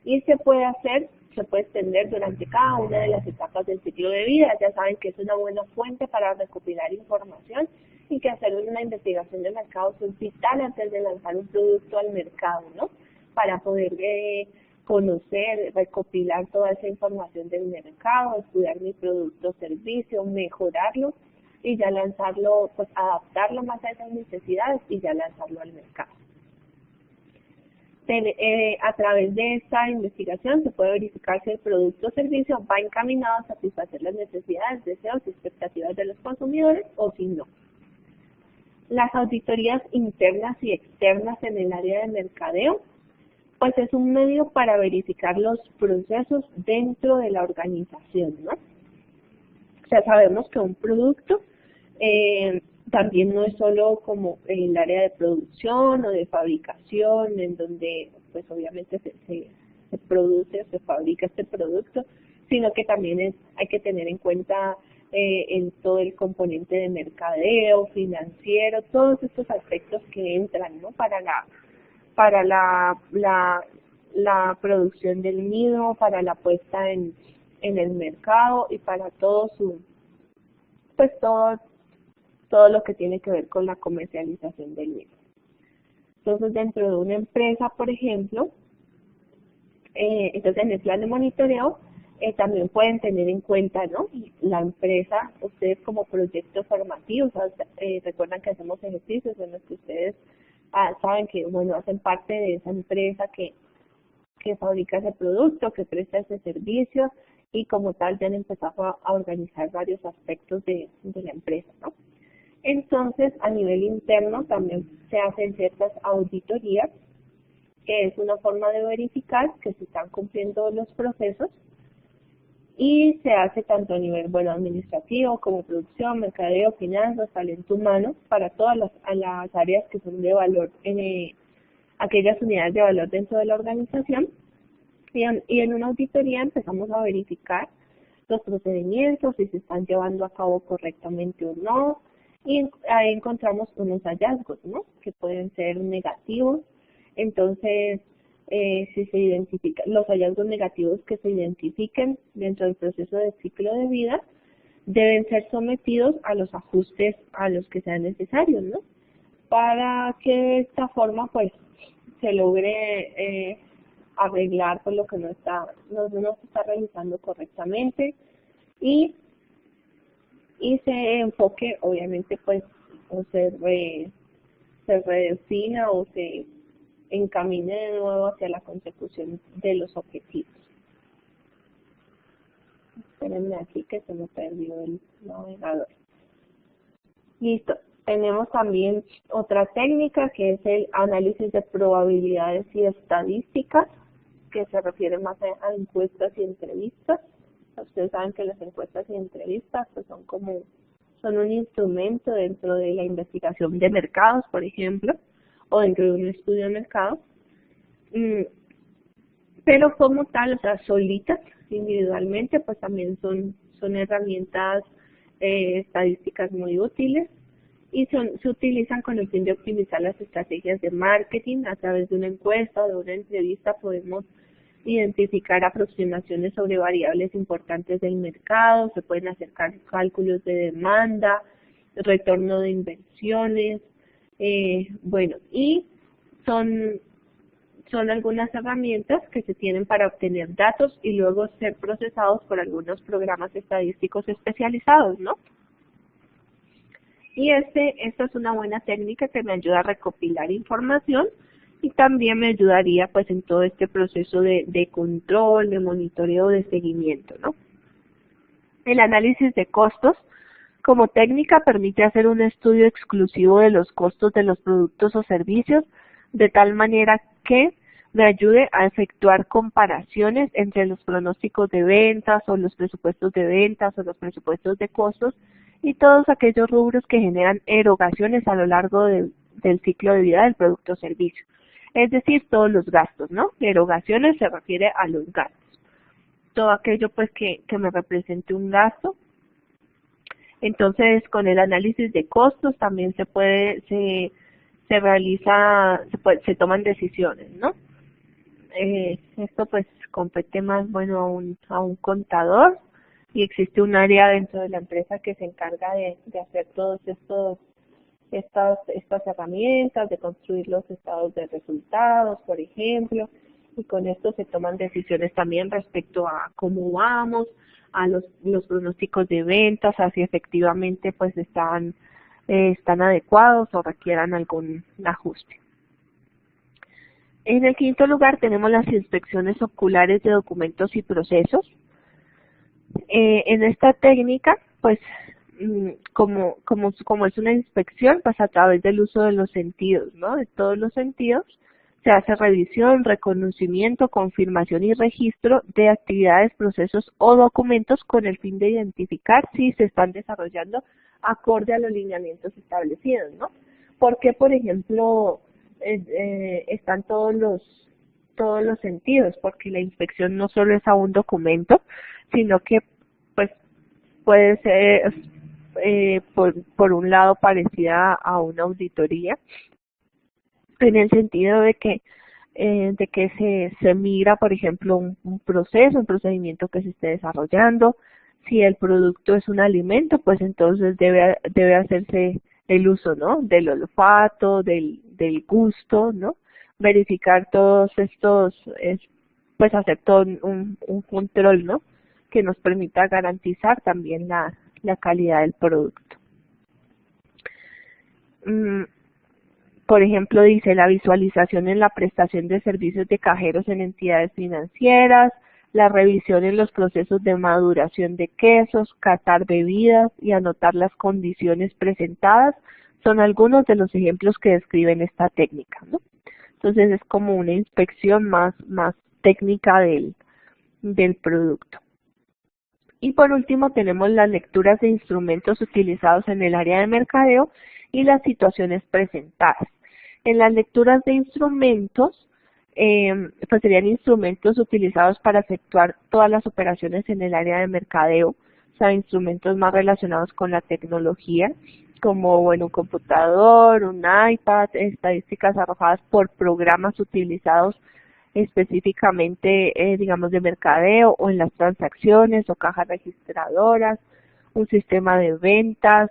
Y se puede extender durante cada una de las etapas del ciclo de vida. Ya saben que es una buena fuente para recopilar información y que hacer una investigación de mercado es vital antes de lanzar un producto al mercado, ¿no? Para poder conocer, recopilar toda esa información del mercado, estudiar mi producto o servicio, mejorarlo y ya lanzarlo, pues adaptarlo más a esas necesidades y ya lanzarlo al mercado. A través de esta investigación se puede verificar si el producto o servicio va encaminado a satisfacer las necesidades, deseos y expectativas de los consumidores o si no. Las auditorías internas y externas en el área de mercadeo, pues es un medio para verificar los procesos dentro de la organización, ¿no? O sea, sabemos que un producto también no es solo como en el área de producción o de fabricación, en donde pues obviamente se produce o se fabrica este producto, sino que también hay que tener en cuenta en todo el componente de mercadeo, financiero, todos estos aspectos que entran, ¿no? Para la producción del mismo, para la puesta en el mercado y para todo pues todo lo que tiene que ver con la comercialización del mismo. Entonces, dentro de una empresa, por ejemplo, entonces en el plan de monitoreo también pueden tener en cuenta, ¿no? La empresa, ustedes como proyecto formativo, recuerdan que hacemos ejercicios en los que ustedes saben que, bueno, hacen parte de esa empresa que fabrica ese producto, que presta ese servicio y como tal ya han empezado a organizar varios aspectos de la empresa, ¿no? Entonces, a nivel interno también se hacen ciertas auditorías, que es una forma de verificar que se están cumpliendo los procesos y se hace tanto a nivel, bueno, administrativo como producción, mercadeo, finanzas, talento humano, para todas las áreas que son de valor, aquellas unidades de valor dentro de la organización. Y en una auditoría empezamos a verificar los procedimientos, si se están llevando a cabo correctamente o no, y ahí encontramos unos hallazgos, ¿no? Que pueden ser negativos. Entonces, si se identifican los hallazgos negativos que se identifiquen dentro del proceso de ciclo de vida, deben ser sometidos a los ajustes a los que sean necesarios, ¿no? Para que de esta forma, pues, se logre arreglar pues lo que no se está realizando correctamente y se enfoque, obviamente, pues, o se redefina o se encamine de nuevo hacia la consecución de los objetivos. Espérenme aquí que se me perdió el navegador. Listo. Tenemos también otra técnica que es el análisis de probabilidades y estadísticas, que se refiere más a encuestas y entrevistas. Ustedes saben que las encuestas y entrevistas pues son un instrumento dentro de la investigación de mercados, por ejemplo, o dentro de un estudio de mercado, pero como tal, o sea, solitas, individualmente, pues también son herramientas estadísticas muy útiles y se utilizan con el fin de optimizar las estrategias de marketing. A través de una encuesta o de una entrevista podemos identificar aproximaciones sobre variables importantes del mercado, se pueden hacer cálculos de demanda, retorno de inversiones, bueno, y son algunas herramientas que se tienen para obtener datos y luego ser procesados por algunos programas estadísticos especializados, ¿no? Y esta es una buena técnica que me ayuda a recopilar información y también me ayudaría pues en todo este proceso de control, de monitoreo, de seguimiento, ¿no? El análisis de costos como técnica permite hacer un estudio exclusivo de los costos de los productos o servicios de tal manera que me ayude a efectuar comparaciones entre los pronósticos de ventas o los presupuestos de ventas o los presupuestos de costos y todos aquellos rubros que generan erogaciones a lo largo del ciclo de vida del producto o servicio. Es decir, todos los gastos, ¿no? Erogaciones se refiere a los gastos. Todo aquello pues que me represente un gasto. Entonces, con el análisis de costos también se toman decisiones, ¿no? Esto pues compete más, bueno, a un contador y existe un área dentro de la empresa que se encarga de hacer todos estas herramientas, de construir los estados de resultados, por ejemplo, y con esto se toman decisiones también respecto a cómo vamos, a los pronósticos de ventas, a si efectivamente pues están adecuados o requieran algún ajuste. En el quinto lugar tenemos las inspecciones oculares de documentos y procesos. En esta técnica, pues, como es una inspección, pues a través del uso de los sentidos, ¿no? De todos los sentidos, se hace revisión, reconocimiento, confirmación y registro de actividades, procesos o documentos con el fin de identificar si se están desarrollando acorde a los lineamientos establecidos, ¿no? Porque, por ejemplo, están todos los sentidos, porque la inspección no solo es a un documento, sino que pues puede ser por un lado parecida a una auditoría, en el sentido de que se mira, por ejemplo, un proceso, un procedimiento que se esté desarrollando. Si el producto es un alimento, pues entonces debe hacerse el uso, ¿no? Del olfato, del gusto, ¿no? Verificar todos estos, pues hacer todo un control, ¿no? Que nos permita garantizar también la calidad del producto. Por ejemplo, dice la visualización en la prestación de servicios de cajeros en entidades financieras, la revisión en los procesos de maduración de quesos, catar bebidas y anotar las condiciones presentadas son algunos de los ejemplos que describen esta técnica, ¿no? Entonces es como una inspección más técnica del producto. Y por último tenemos las lecturas de instrumentos utilizados en el área de mercadeo y las situaciones presentadas. En las lecturas de instrumentos, pues serían instrumentos utilizados para efectuar todas las operaciones en el área de mercadeo, o sea, instrumentos más relacionados con la tecnología, como bueno, un computador, un iPad, estadísticas arrojadas por programas utilizados específicamente, digamos, de mercadeo o en las transacciones o cajas registradoras, un sistema de ventas,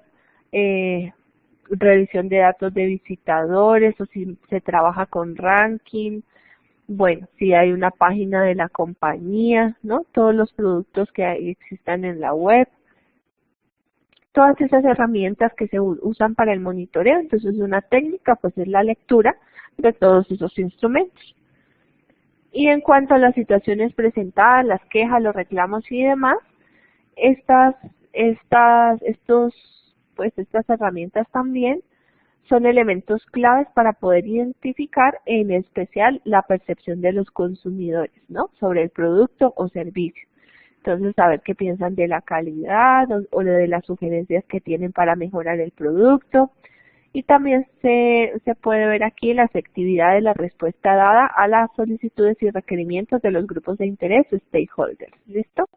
revisión de datos de visitadores o si se trabaja con ranking, bueno, si hay una página de la compañía, ¿no? Todos los productos que existan en la web, todas esas herramientas que se usan para el monitoreo. Entonces una técnica pues es la lectura de todos esos instrumentos. Y en cuanto a las situaciones presentadas, las quejas, los reclamos y demás, estas herramientas también son elementos claves para poder identificar en especial la percepción de los consumidores, ¿no? Sobre el producto o servicio. Entonces, saber qué piensan de la calidad o de las sugerencias que tienen para mejorar el producto. Y también se puede ver aquí la efectividad de la respuesta dada a las solicitudes y requerimientos de los grupos de interés o stakeholders. ¿Listo?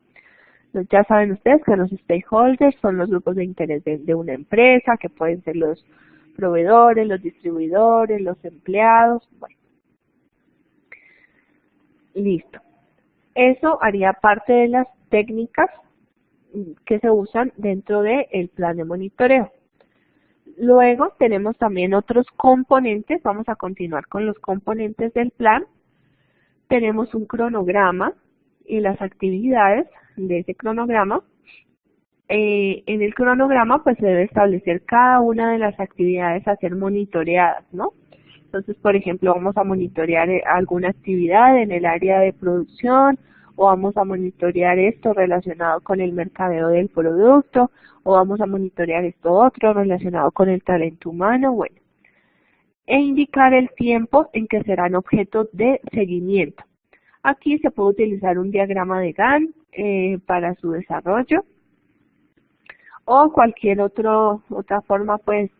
Entonces, ya saben ustedes que los stakeholders son los grupos de interés de una empresa, que pueden ser los proveedores, los distribuidores, los empleados. Bueno, listo. Eso haría parte de las técnicas que se usan dentro del plan de monitoreo. Luego tenemos también otros componentes, vamos a continuar con los componentes del plan. Tenemos un cronograma y las actividades de ese cronograma. En el cronograma pues se debe establecer cada una de las actividades a ser monitoreadas, ¿no? Entonces, por ejemplo, vamos a monitorear alguna actividad en el área de producción, o vamos a monitorear esto relacionado con el mercadeo del producto, o vamos a monitorear esto otro relacionado con el talento humano, bueno. E indicar el tiempo en que serán objeto de seguimiento. Aquí se puede utilizar un diagrama de Gantt para su desarrollo, o cualquier otra forma, pues,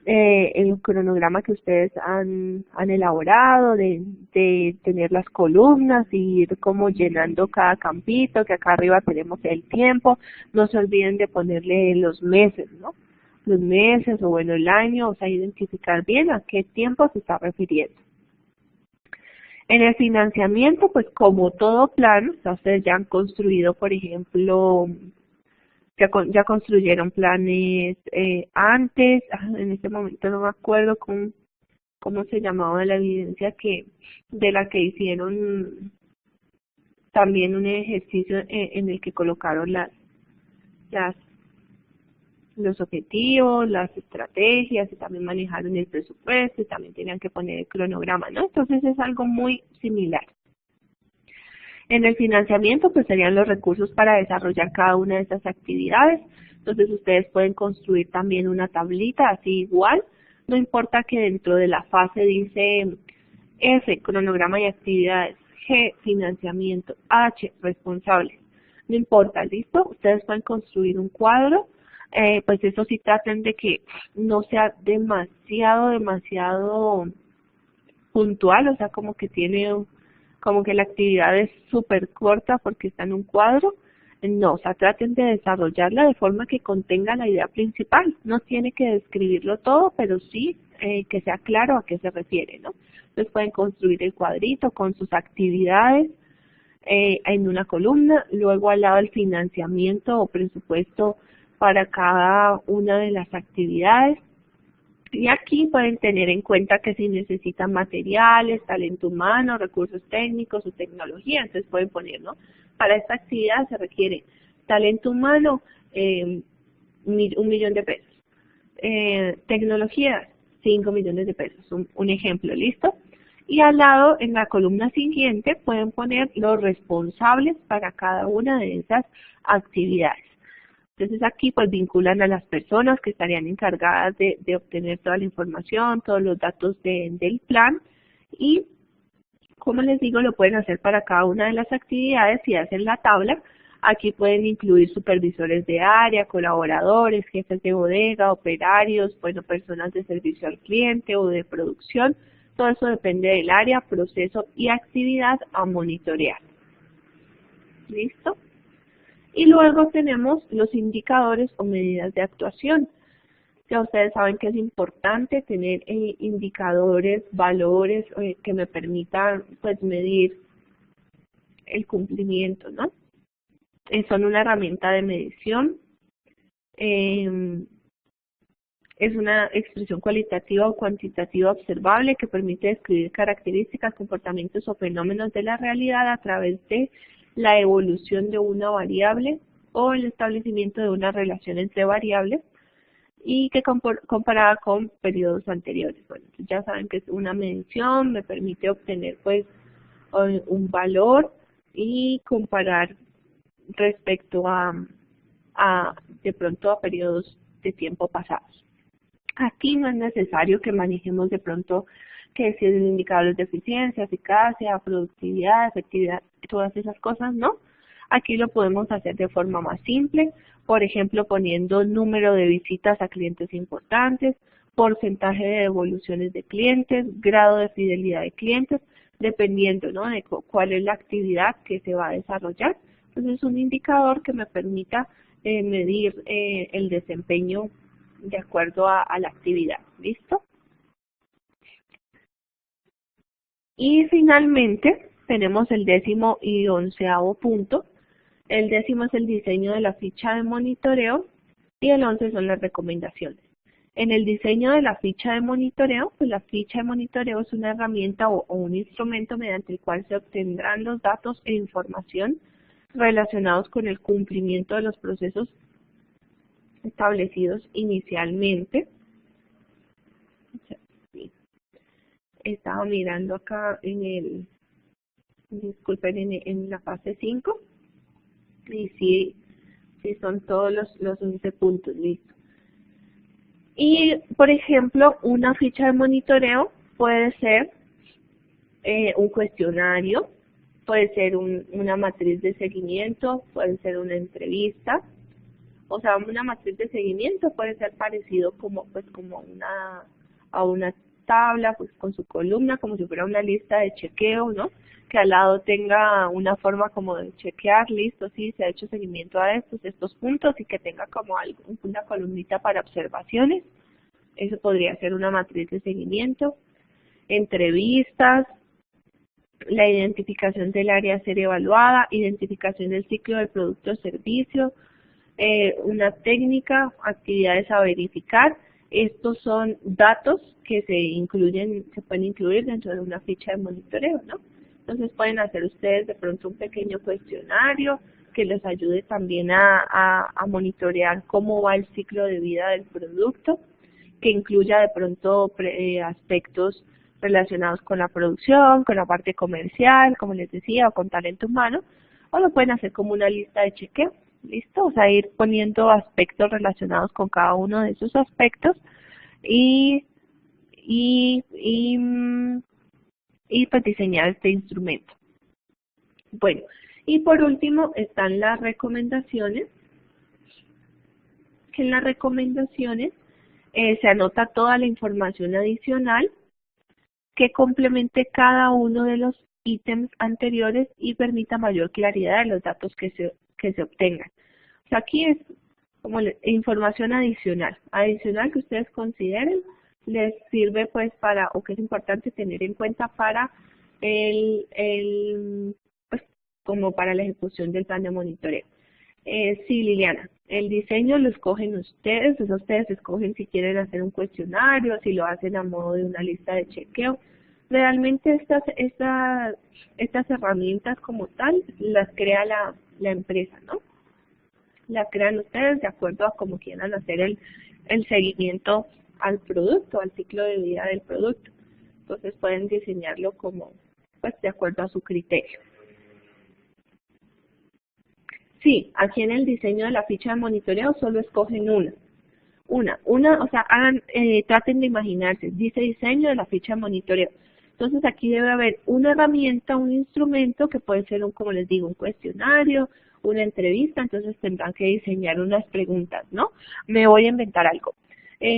el cronograma que ustedes han elaborado, de tener las columnas y ir como llenando cada campito, que acá arriba tenemos el tiempo. No se olviden de ponerle los meses, ¿no? Los meses o bueno, el año, o sea, identificar bien a qué tiempo se está refiriendo. En el financiamiento, pues como todo plan, o sea, ustedes ya han construido, por ejemplo, ya construyeron planes antes, en este momento no me acuerdo cómo se llamaba la evidencia de la que hicieron también un ejercicio en el que colocaron los objetivos, las estrategias y también manejaron el presupuesto y también tenían que poner el cronograma, ¿no? Entonces es algo muy similar. En el financiamiento, pues serían los recursos para desarrollar cada una de estas actividades. Entonces ustedes pueden construir también una tablita así igual. No importa que dentro de la fase dice F, cronograma y actividades, G, financiamiento, H, responsables. No importa, ¿listo? Ustedes pueden construir un cuadro. Pues eso sí traten de que no sea demasiado puntual, o sea, como que la actividad es súper corta porque está en un cuadro. No, o sea, traten de desarrollarla de forma que contenga la idea principal. No tiene que describirlo todo, pero sí que sea claro a qué se refiere, ¿no? Entonces pueden construir el cuadrito con sus actividades en una columna, luego al lado el financiamiento o presupuesto para cada una de las actividades. Y aquí pueden tener en cuenta que si necesitan materiales, talento humano, recursos técnicos o tecnología, entonces pueden poner, ¿no? Para esta actividad se requiere talento humano, 1 millón de pesos. Tecnología, 5 millones de pesos, un ejemplo, ¿listo? Y al lado, en la columna siguiente, pueden poner los responsables para cada una de esas actividades. Entonces aquí pues vinculan a las personas que estarían encargadas de obtener toda la información, todos los datos del plan y como les digo lo pueden hacer para cada una de las actividades y hacen la tabla. Aquí pueden incluir supervisores de área, colaboradores, jefes de bodega, operarios, bueno, personas de servicio al cliente o de producción. Todo eso depende del área, proceso y actividad a monitorear. ¿Listo? Y luego tenemos los indicadores o medidas de actuación. Ya ustedes saben que es importante tener indicadores, valores que me permitan pues medir el cumplimiento, ¿no? Son una herramienta de medición. Es una expresión cualitativa o cuantitativa observable que permite describir características, comportamientos o fenómenos de la realidad a través de la evolución de una variable o el establecimiento de una relación entre variables y que comparada con periodos anteriores. Bueno, ya saben que es una medición, me permite obtener pues un valor y comparar respecto de pronto a periodos de tiempo pasados. Aquí no es necesario que manejemos de pronto que si es indicadores de eficiencia, eficacia, productividad, efectividad, todas esas cosas, ¿no? Aquí lo podemos hacer de forma más simple, por ejemplo, poniendo número de visitas a clientes importantes, porcentaje de devoluciones de clientes, grado de fidelidad de clientes, dependiendo, ¿no?, de cuál es la actividad que se va a desarrollar. Entonces, es un indicador que me permita medir el desempeño de acuerdo a la actividad. ¿Listo? Y finalmente tenemos el 10º y 11º punto. El 10º es el diseño de la ficha de monitoreo y el 11 son las recomendaciones. En el diseño de la ficha de monitoreo, pues la ficha de monitoreo es una herramienta o un instrumento mediante el cual se obtendrán los datos e información relacionados con el cumplimiento de los procesos establecidos inicialmente. Estaba mirando acá disculpen, en la fase 5 y sí son todos los 11 puntos, listo. Y, por ejemplo, una ficha de monitoreo puede ser un cuestionario, puede ser una matriz de seguimiento, puede ser una entrevista. O sea, una matriz de seguimiento puede ser parecido como a una tabla, pues con su columna, como si fuera una lista de chequeo, ¿no? Que al lado tenga una forma como de chequear, listo, sí, se ha hecho seguimiento a estos puntos y que tenga como una columnita para observaciones. Eso podría ser una matriz de seguimiento. Entrevistas, la identificación del área a ser evaluada, identificación del ciclo del producto o servicio, una técnica, actividades a verificar. Estos son datos que se pueden incluir dentro de una ficha de monitoreo, ¿no? Entonces pueden hacer ustedes de pronto un pequeño cuestionario que les ayude también a monitorear cómo va el ciclo de vida del producto, que incluya de pronto aspectos relacionados con la producción, con la parte comercial, como les decía, o con talento humano, o lo pueden hacer como una lista de chequeo. ¿Listo? O sea, ir poniendo aspectos relacionados con cada uno de esos aspectos y pues diseñar este instrumento. Bueno, y por último están las recomendaciones, que en las recomendaciones se anota toda la información adicional que complemente cada uno de los ítems anteriores y permita mayor claridad de los datos que que se obtengan. O sea, aquí es como información adicional que ustedes consideren les sirve pues para, o que es importante tener en cuenta para pues como para la ejecución del plan de monitoreo. Sí, Liliana, el diseño lo escogen ustedes, o sea, ustedes escogen si quieren hacer un cuestionario, si lo hacen a modo de una lista de chequeo. Realmente estas herramientas como tal las crea la empresa, ¿no? Las crean ustedes de acuerdo a cómo quieran hacer el seguimiento al producto, al ciclo de vida del producto. Entonces pueden diseñarlo como, pues, de acuerdo a su criterio. Sí, aquí en el diseño de la ficha de monitoreo solo escogen una, o sea, traten de imaginarse, dice diseño de la ficha de monitoreo. Entonces aquí debe haber una herramienta, un instrumento que puede ser, como les digo, un cuestionario, una entrevista, entonces tendrán que diseñar unas preguntas, ¿no? Me voy a inventar algo.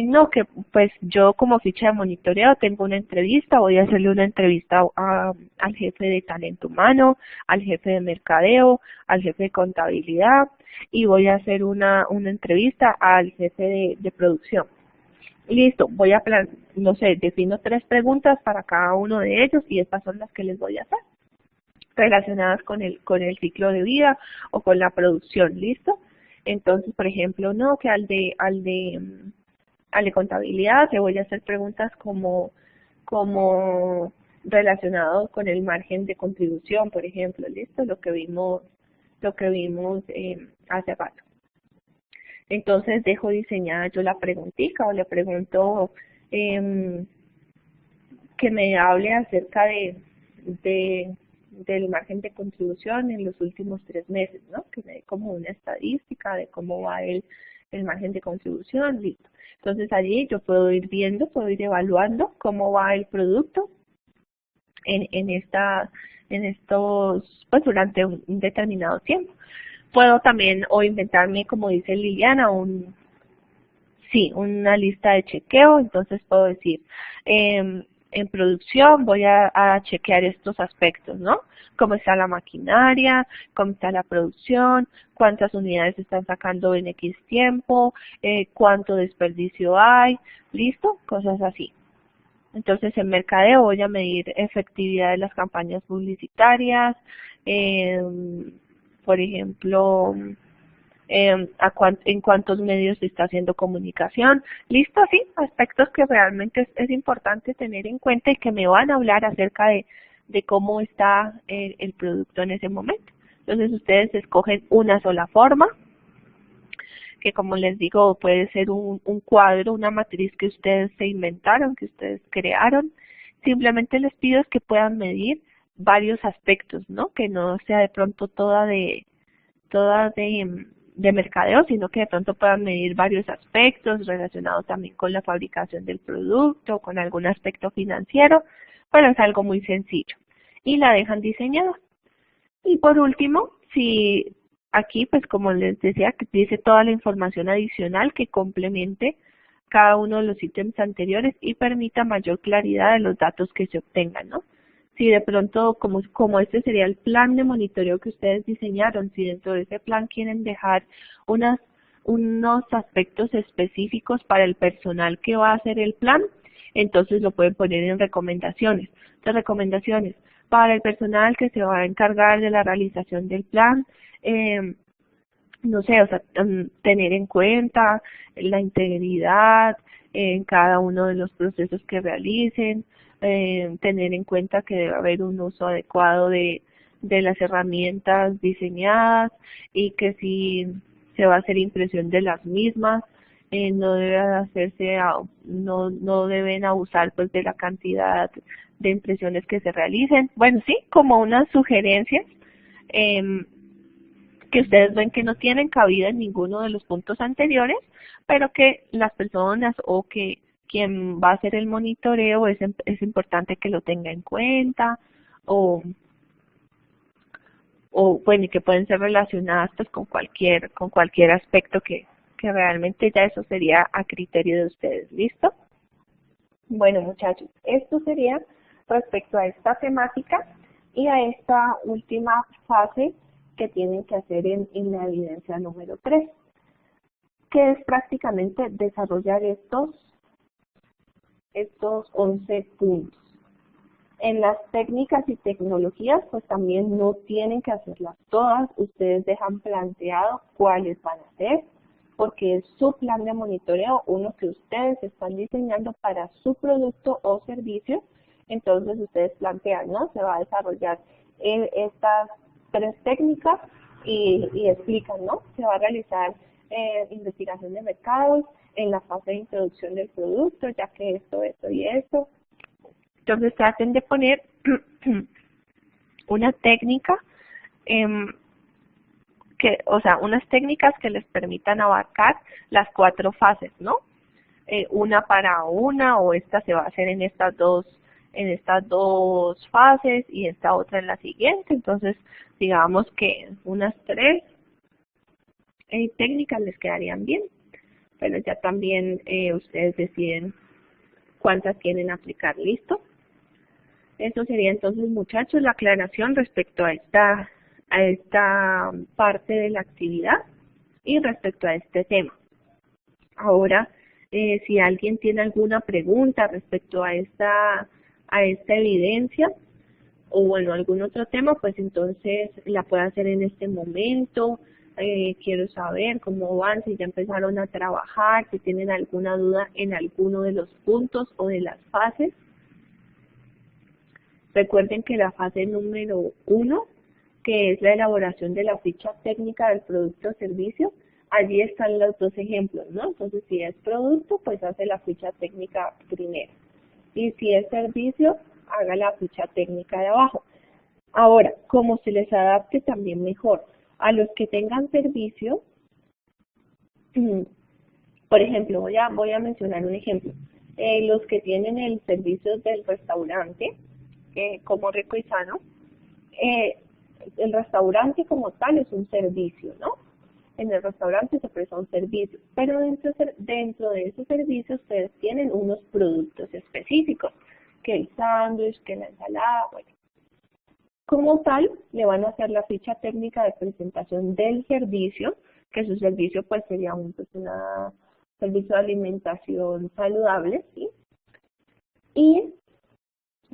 No, que pues yo como ficha de monitoreo tengo una entrevista, voy a hacerle una entrevista al jefe de talento humano, al jefe de mercadeo, al jefe de contabilidad y voy a hacer una entrevista al jefe de producción. Listo, voy a, no sé, defino 3 preguntas para cada uno de ellos y estas son las que les voy a hacer, relacionadas con el ciclo de vida o con la producción, ¿listo? Entonces, por ejemplo, no, que al de contabilidad le voy a hacer preguntas como relacionado con el margen de contribución, por ejemplo, ¿listo? Lo que vimos hace rato. Entonces dejo diseñada yo la preguntita o le pregunto que me hable acerca del margen de contribución en los últimos 3 meses, ¿no? Que me dé como una estadística de cómo va el margen de contribución, listo. Entonces allí yo puedo ir viendo, puedo ir evaluando cómo va el producto en estos, pues durante un determinado tiempo. Puedo también o inventarme, como dice Liliana, una lista de chequeo, entonces puedo decir, en producción voy a chequear estos aspectos, ¿no? Cómo está la maquinaria, cómo está la producción, cuántas unidades están sacando en X tiempo, cuánto desperdicio hay, ¿listo? Cosas así. Entonces en mercadeo voy a medir efectividad de las campañas publicitarias, por ejemplo, en cuántos medios se está haciendo comunicación. Listo, sí, aspectos que realmente es importante tener en cuenta y que me van a hablar acerca de cómo está el producto en ese momento. Entonces ustedes escogen una sola forma, que como les digo puede ser un cuadro, una matriz que ustedes se inventaron, que ustedes crearon. Simplemente les pido es que puedan medir varios aspectos, ¿no? Que no sea de pronto toda de mercadeo, sino que de pronto puedan medir varios aspectos relacionados también con la fabricación del producto, con algún aspecto financiero, pero es algo muy sencillo. Y la dejan diseñada. Y por último, si aquí, pues como les decía, que dice toda la información adicional que complemente cada uno de los ítems anteriores y permita mayor claridad de los datos que se obtengan, ¿no? Si de pronto, como este sería el plan de monitoreo que ustedes diseñaron, si dentro de ese plan quieren dejar unos aspectos específicos para el personal que va a hacer el plan, entonces lo pueden poner en recomendaciones. Las recomendaciones para el personal que se va a encargar de la realización del plan, no sé, o sea, tener en cuenta la integridad en cada uno de los procesos que realicen, tener en cuenta que debe haber un uso adecuado de las herramientas diseñadas y que si se va a hacer impresión de las mismas, no debe hacerse, no deben abusar pues de la cantidad de impresiones que se realicen. Bueno, sí, como unas sugerencias que ustedes ven que no tienen cabida en ninguno de los puntos anteriores, pero que las personas o que quien va a hacer el monitoreo es importante que lo tenga en cuenta o bueno, y que pueden ser relacionadas pues con cualquier aspecto que realmente ya eso sería a criterio de ustedes. ¿Listo? Bueno, muchachos, esto sería respecto a esta temática y a esta última fase que tienen que hacer en la evidencia número 3, que es prácticamente desarrollar estos 11 puntos. En las técnicas y tecnologías, pues también no tienen que hacerlas todas, ustedes dejan planteado cuáles van a hacer, porque es su plan de monitoreo, uno que ustedes están diseñando para su producto o servicio. Entonces ustedes plantean, ¿no? Se va a desarrollar estas 3 técnicas y explican, ¿no? Se va a realizar investigación de mercados en la fase de introducción del producto, ya que esto y esto. Entonces traten de poner una técnica unas técnicas que les permitan abarcar las 4 fases, ¿no? Una para una, o esta se va a hacer en estas dos fases y esta otra en la siguiente. Entonces, digamos que unas 3 técnicas les quedarían bien, pero ya también ustedes deciden cuántas quieren aplicar. ¿Listo? Eso sería entonces, muchachos, la aclaración respecto a esta parte de la actividad y respecto a este tema. Ahora, si alguien tiene alguna pregunta respecto a esta evidencia o bueno, algún otro tema, pues entonces la puede hacer en este momento. Quiero saber cómo van, si ya empezaron a trabajar, si tienen alguna duda en alguno de los puntos o de las fases. Recuerden que la fase número 1, que es la elaboración de la ficha técnica del producto o servicio, allí están los 2 ejemplos, ¿no? Entonces, si es producto, pues hace la ficha técnica primero. Y si es servicio, haga la ficha técnica de abajo. Ahora, como se les adapte también mejor. A los que tengan servicio, por ejemplo, voy a mencionar un ejemplo. Los que tienen el servicio del restaurante, como rico y sano, el restaurante como tal es un servicio, ¿no? En el restaurante se presta un servicio, pero dentro de ese servicio ustedes tienen unos productos específicos, que el sándwich, que la ensalada, bueno. Como tal, le van a hacer la ficha técnica de presentación del servicio, que su servicio pues sería un servicio de alimentación saludable, ¿sí? Y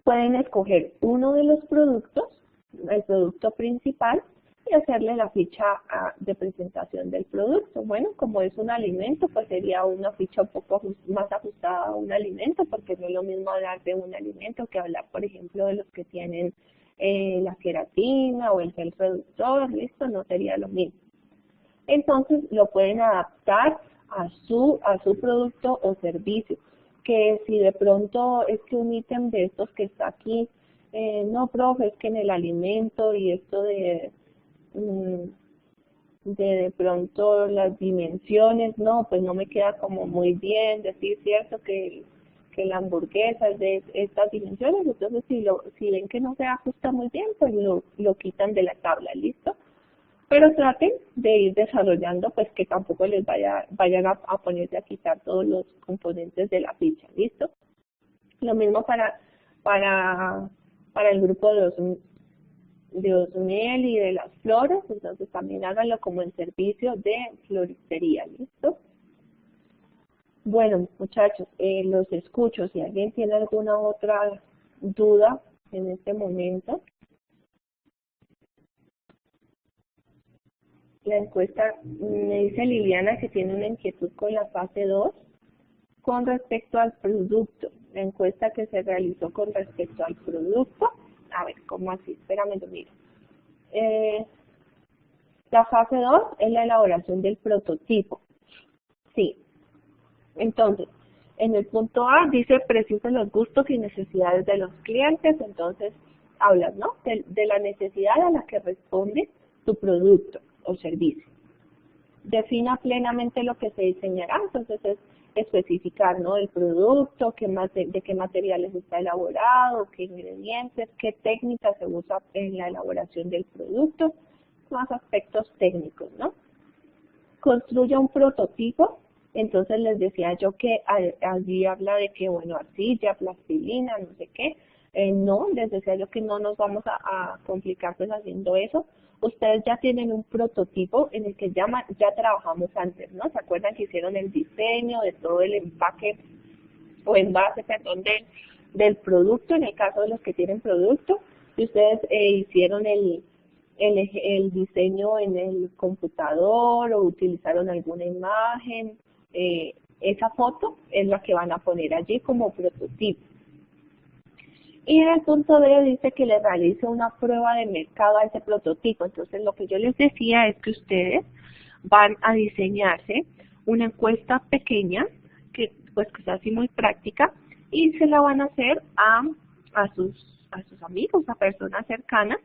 pueden escoger uno de los productos, el producto principal, y hacerle la ficha de presentación del producto. Bueno, como es un alimento, pues sería una ficha un poco más ajustada a un alimento, porque no es lo mismo hablar de un alimento que hablar, por ejemplo, de los que tienen la queratina o el gel reductor. Listo, no sería lo mismo. Entonces lo pueden adaptar a su producto o servicio. Que si de pronto es que un ítem de estos que está aquí, no, profe, es que en el alimento y esto de pronto las dimensiones, no, pues no me queda como muy bien decir, cierto, que la hamburguesa es de estas dimensiones. Entonces si ven que no se ajusta muy bien, pues lo quitan de la tabla. ¿Listo? Pero traten de ir desarrollando, pues que tampoco les vayan a ponerse a quitar todos los componentes de la ficha. ¿Listo? Lo mismo para el grupo de Osmiel y de las flores. Entonces también háganlo como en servicio de floristería. ¿Listo? Bueno, muchachos, los escucho. Si alguien tiene alguna otra duda en este momento. La encuesta, me dice Liliana que tiene una inquietud con la fase 2 con respecto al producto. La encuesta que se realizó con respecto al producto. A ver, ¿cómo así? Espérame, lo miro. La fase 2 es la elaboración del prototipo. Sí. Entonces, en el punto A dice precisa los gustos y necesidades de los clientes. Entonces, hablas, ¿no? De la necesidad a la que responde tu producto o servicio. Defina plenamente lo que se diseñará. Entonces, es especificar, ¿no? El producto, de qué materiales está elaborado, qué ingredientes, qué técnica se usa en la elaboración del producto, más aspectos técnicos, ¿no? Construye un prototipo. Entonces les decía yo que allí habla de que, bueno, arcilla, plastilina, no sé qué. No, les decía yo que no nos vamos a complicar pues haciendo eso. ustedes ya tienen un prototipo en el que ya trabajamos antes, ¿no? ¿Se acuerdan que hicieron el diseño de todo el empaque o envase, perdón, del producto, en el caso de los que tienen producto, y ustedes hicieron el diseño en el computador o utilizaron alguna imagen? Esa foto es la que van a poner allí como prototipo. Y en el punto B dice que le realice una prueba de mercado a ese prototipo. Entonces lo que yo les decía es que ustedes van a diseñarse una encuesta pequeña, que pues que sea así muy práctica, y se la van a hacer a sus amigos, a personas cercanas.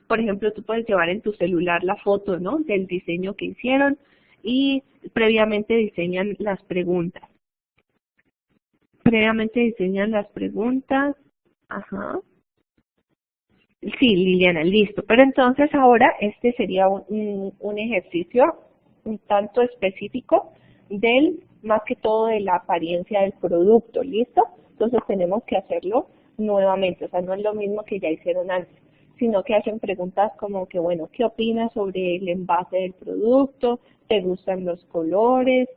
Por ejemplo, tú puedes llevar en tu celular la foto, ¿no?, del diseño que hicieron y previamente diseñan las preguntas. Ajá. Sí, Liliana, listo. Pero entonces ahora este sería un ejercicio un tanto específico más que todo de la apariencia del producto, ¿listo? Entonces tenemos que hacerlo nuevamente, o sea, no es lo mismo que ya hicieron antes, sino que hacen preguntas como que, bueno, ¿qué opinas sobre el envase del producto? ¿Te gustan los colores?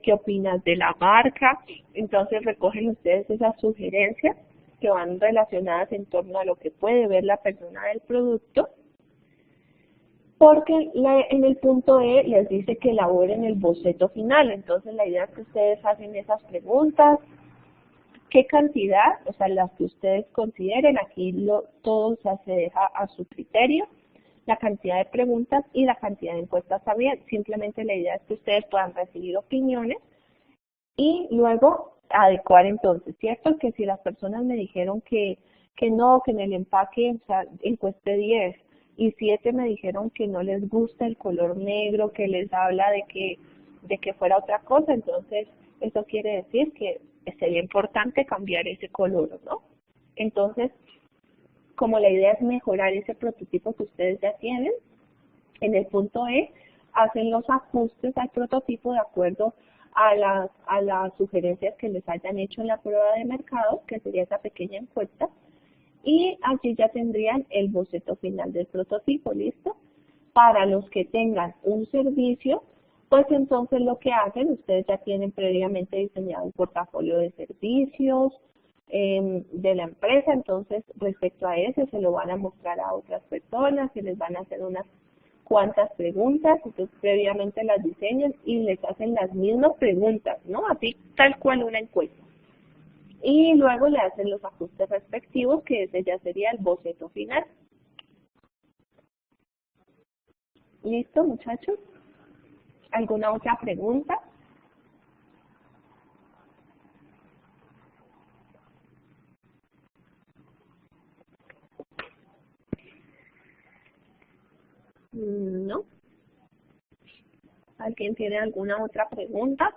¿Qué opinas de la marca? Entonces recogen ustedes esas sugerencias que van relacionadas en torno a lo que puede ver la persona del producto, porque en el punto E les dice que elaboren el boceto final. Entonces la idea es que ustedes hacen esas preguntas, qué cantidad, o sea, las que ustedes consideren, aquí todo se deja a su criterio, la cantidad de preguntas y la cantidad de encuestas también. Simplemente la idea es que ustedes puedan recibir opiniones y luego adecuar entonces, ¿cierto? Que si las personas me dijeron que no, que en el empaque, o sea, encueste 10 y 7 me dijeron que no les gusta el color negro, que les habla de que fuera otra cosa, entonces eso quiere decir que sería importante cambiar ese color, ¿no? Entonces, como la idea es mejorar ese prototipo que ustedes ya tienen, en el punto E hacen los ajustes al prototipo de acuerdo a las sugerencias que les hayan hecho en la prueba de mercado, que sería esa pequeña encuesta, y allí ya tendrían el boceto final del prototipo, ¿listo? Para los que tengan un servicio, pues entonces lo que hacen, ustedes ya tienen previamente diseñado un portafolio de servicios de la empresa, entonces respecto a ese se lo van a mostrar a otras personas, que les van a hacer unas cuantas preguntas, entonces previamente las diseñan y les hacen las mismas preguntas, ¿no? Así tal cual una encuesta. Y luego le hacen los ajustes respectivos, que ese ya sería el boceto final. ¿Listo, muchachos? ¿Alguna otra pregunta? ¿No? ¿Alguien tiene alguna otra pregunta?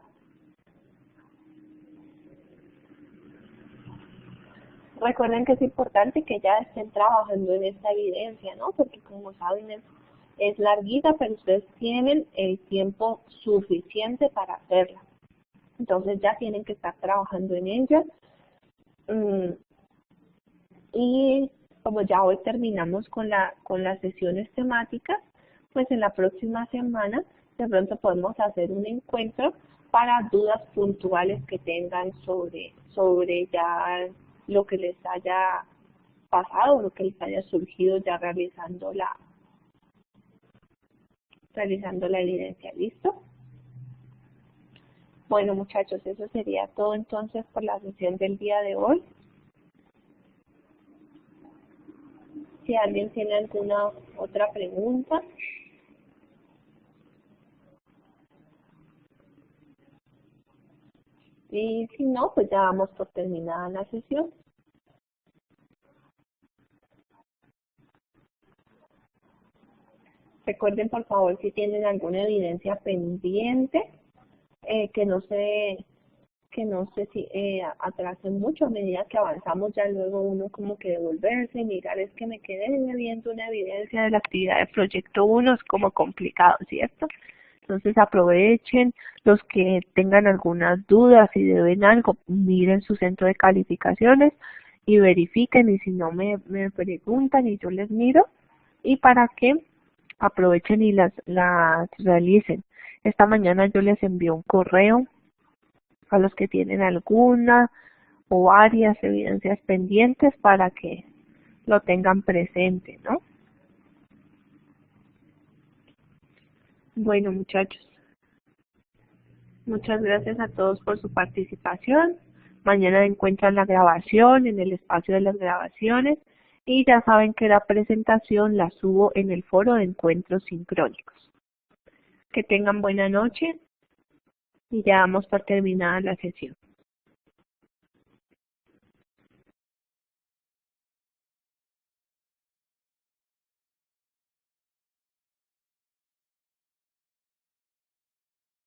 Recuerden que es importante que ya estén trabajando en esta evidencia, ¿no? Porque como saben es larguita, pero ustedes tienen el tiempo suficiente para hacerla. Entonces ya tienen que estar trabajando en ella. Y como ya hoy terminamos con las sesiones temáticas, pues en la próxima semana de pronto podemos hacer un encuentro para dudas puntuales que tengan sobre ya lo que les haya pasado, lo que les haya surgido ya realizando la evidencia. ¿Listo? Bueno, muchachos, eso sería todo entonces por la sesión del día de hoy. Si alguien tiene alguna otra pregunta. Y si no, pues ya damos por terminada la sesión. Recuerden, por favor, si tienen alguna evidencia pendiente, que no se atrase mucho a medida que avanzamos, ya luego uno como que devolverse y mirar, es que me quedé viendo una evidencia de la actividad de proyecto 1, es como complicado, ¿cierto? Entonces aprovechen, los que tengan algunas dudas, si deben algo, miren su centro de calificaciones y verifiquen, y si no me preguntan y yo les miro, y para que aprovechen y las realicen. Esta mañana yo les envío un correo a los que tienen alguna o varias evidencias pendientes para que lo tengan presente, ¿no? Bueno, muchachos, muchas gracias a todos por su participación. Mañana encuentran la grabación en el espacio de las grabaciones y ya saben que la presentación la subo en el foro de encuentros sincrónicos. Que tengan buena noche y ya damos por terminada la sesión.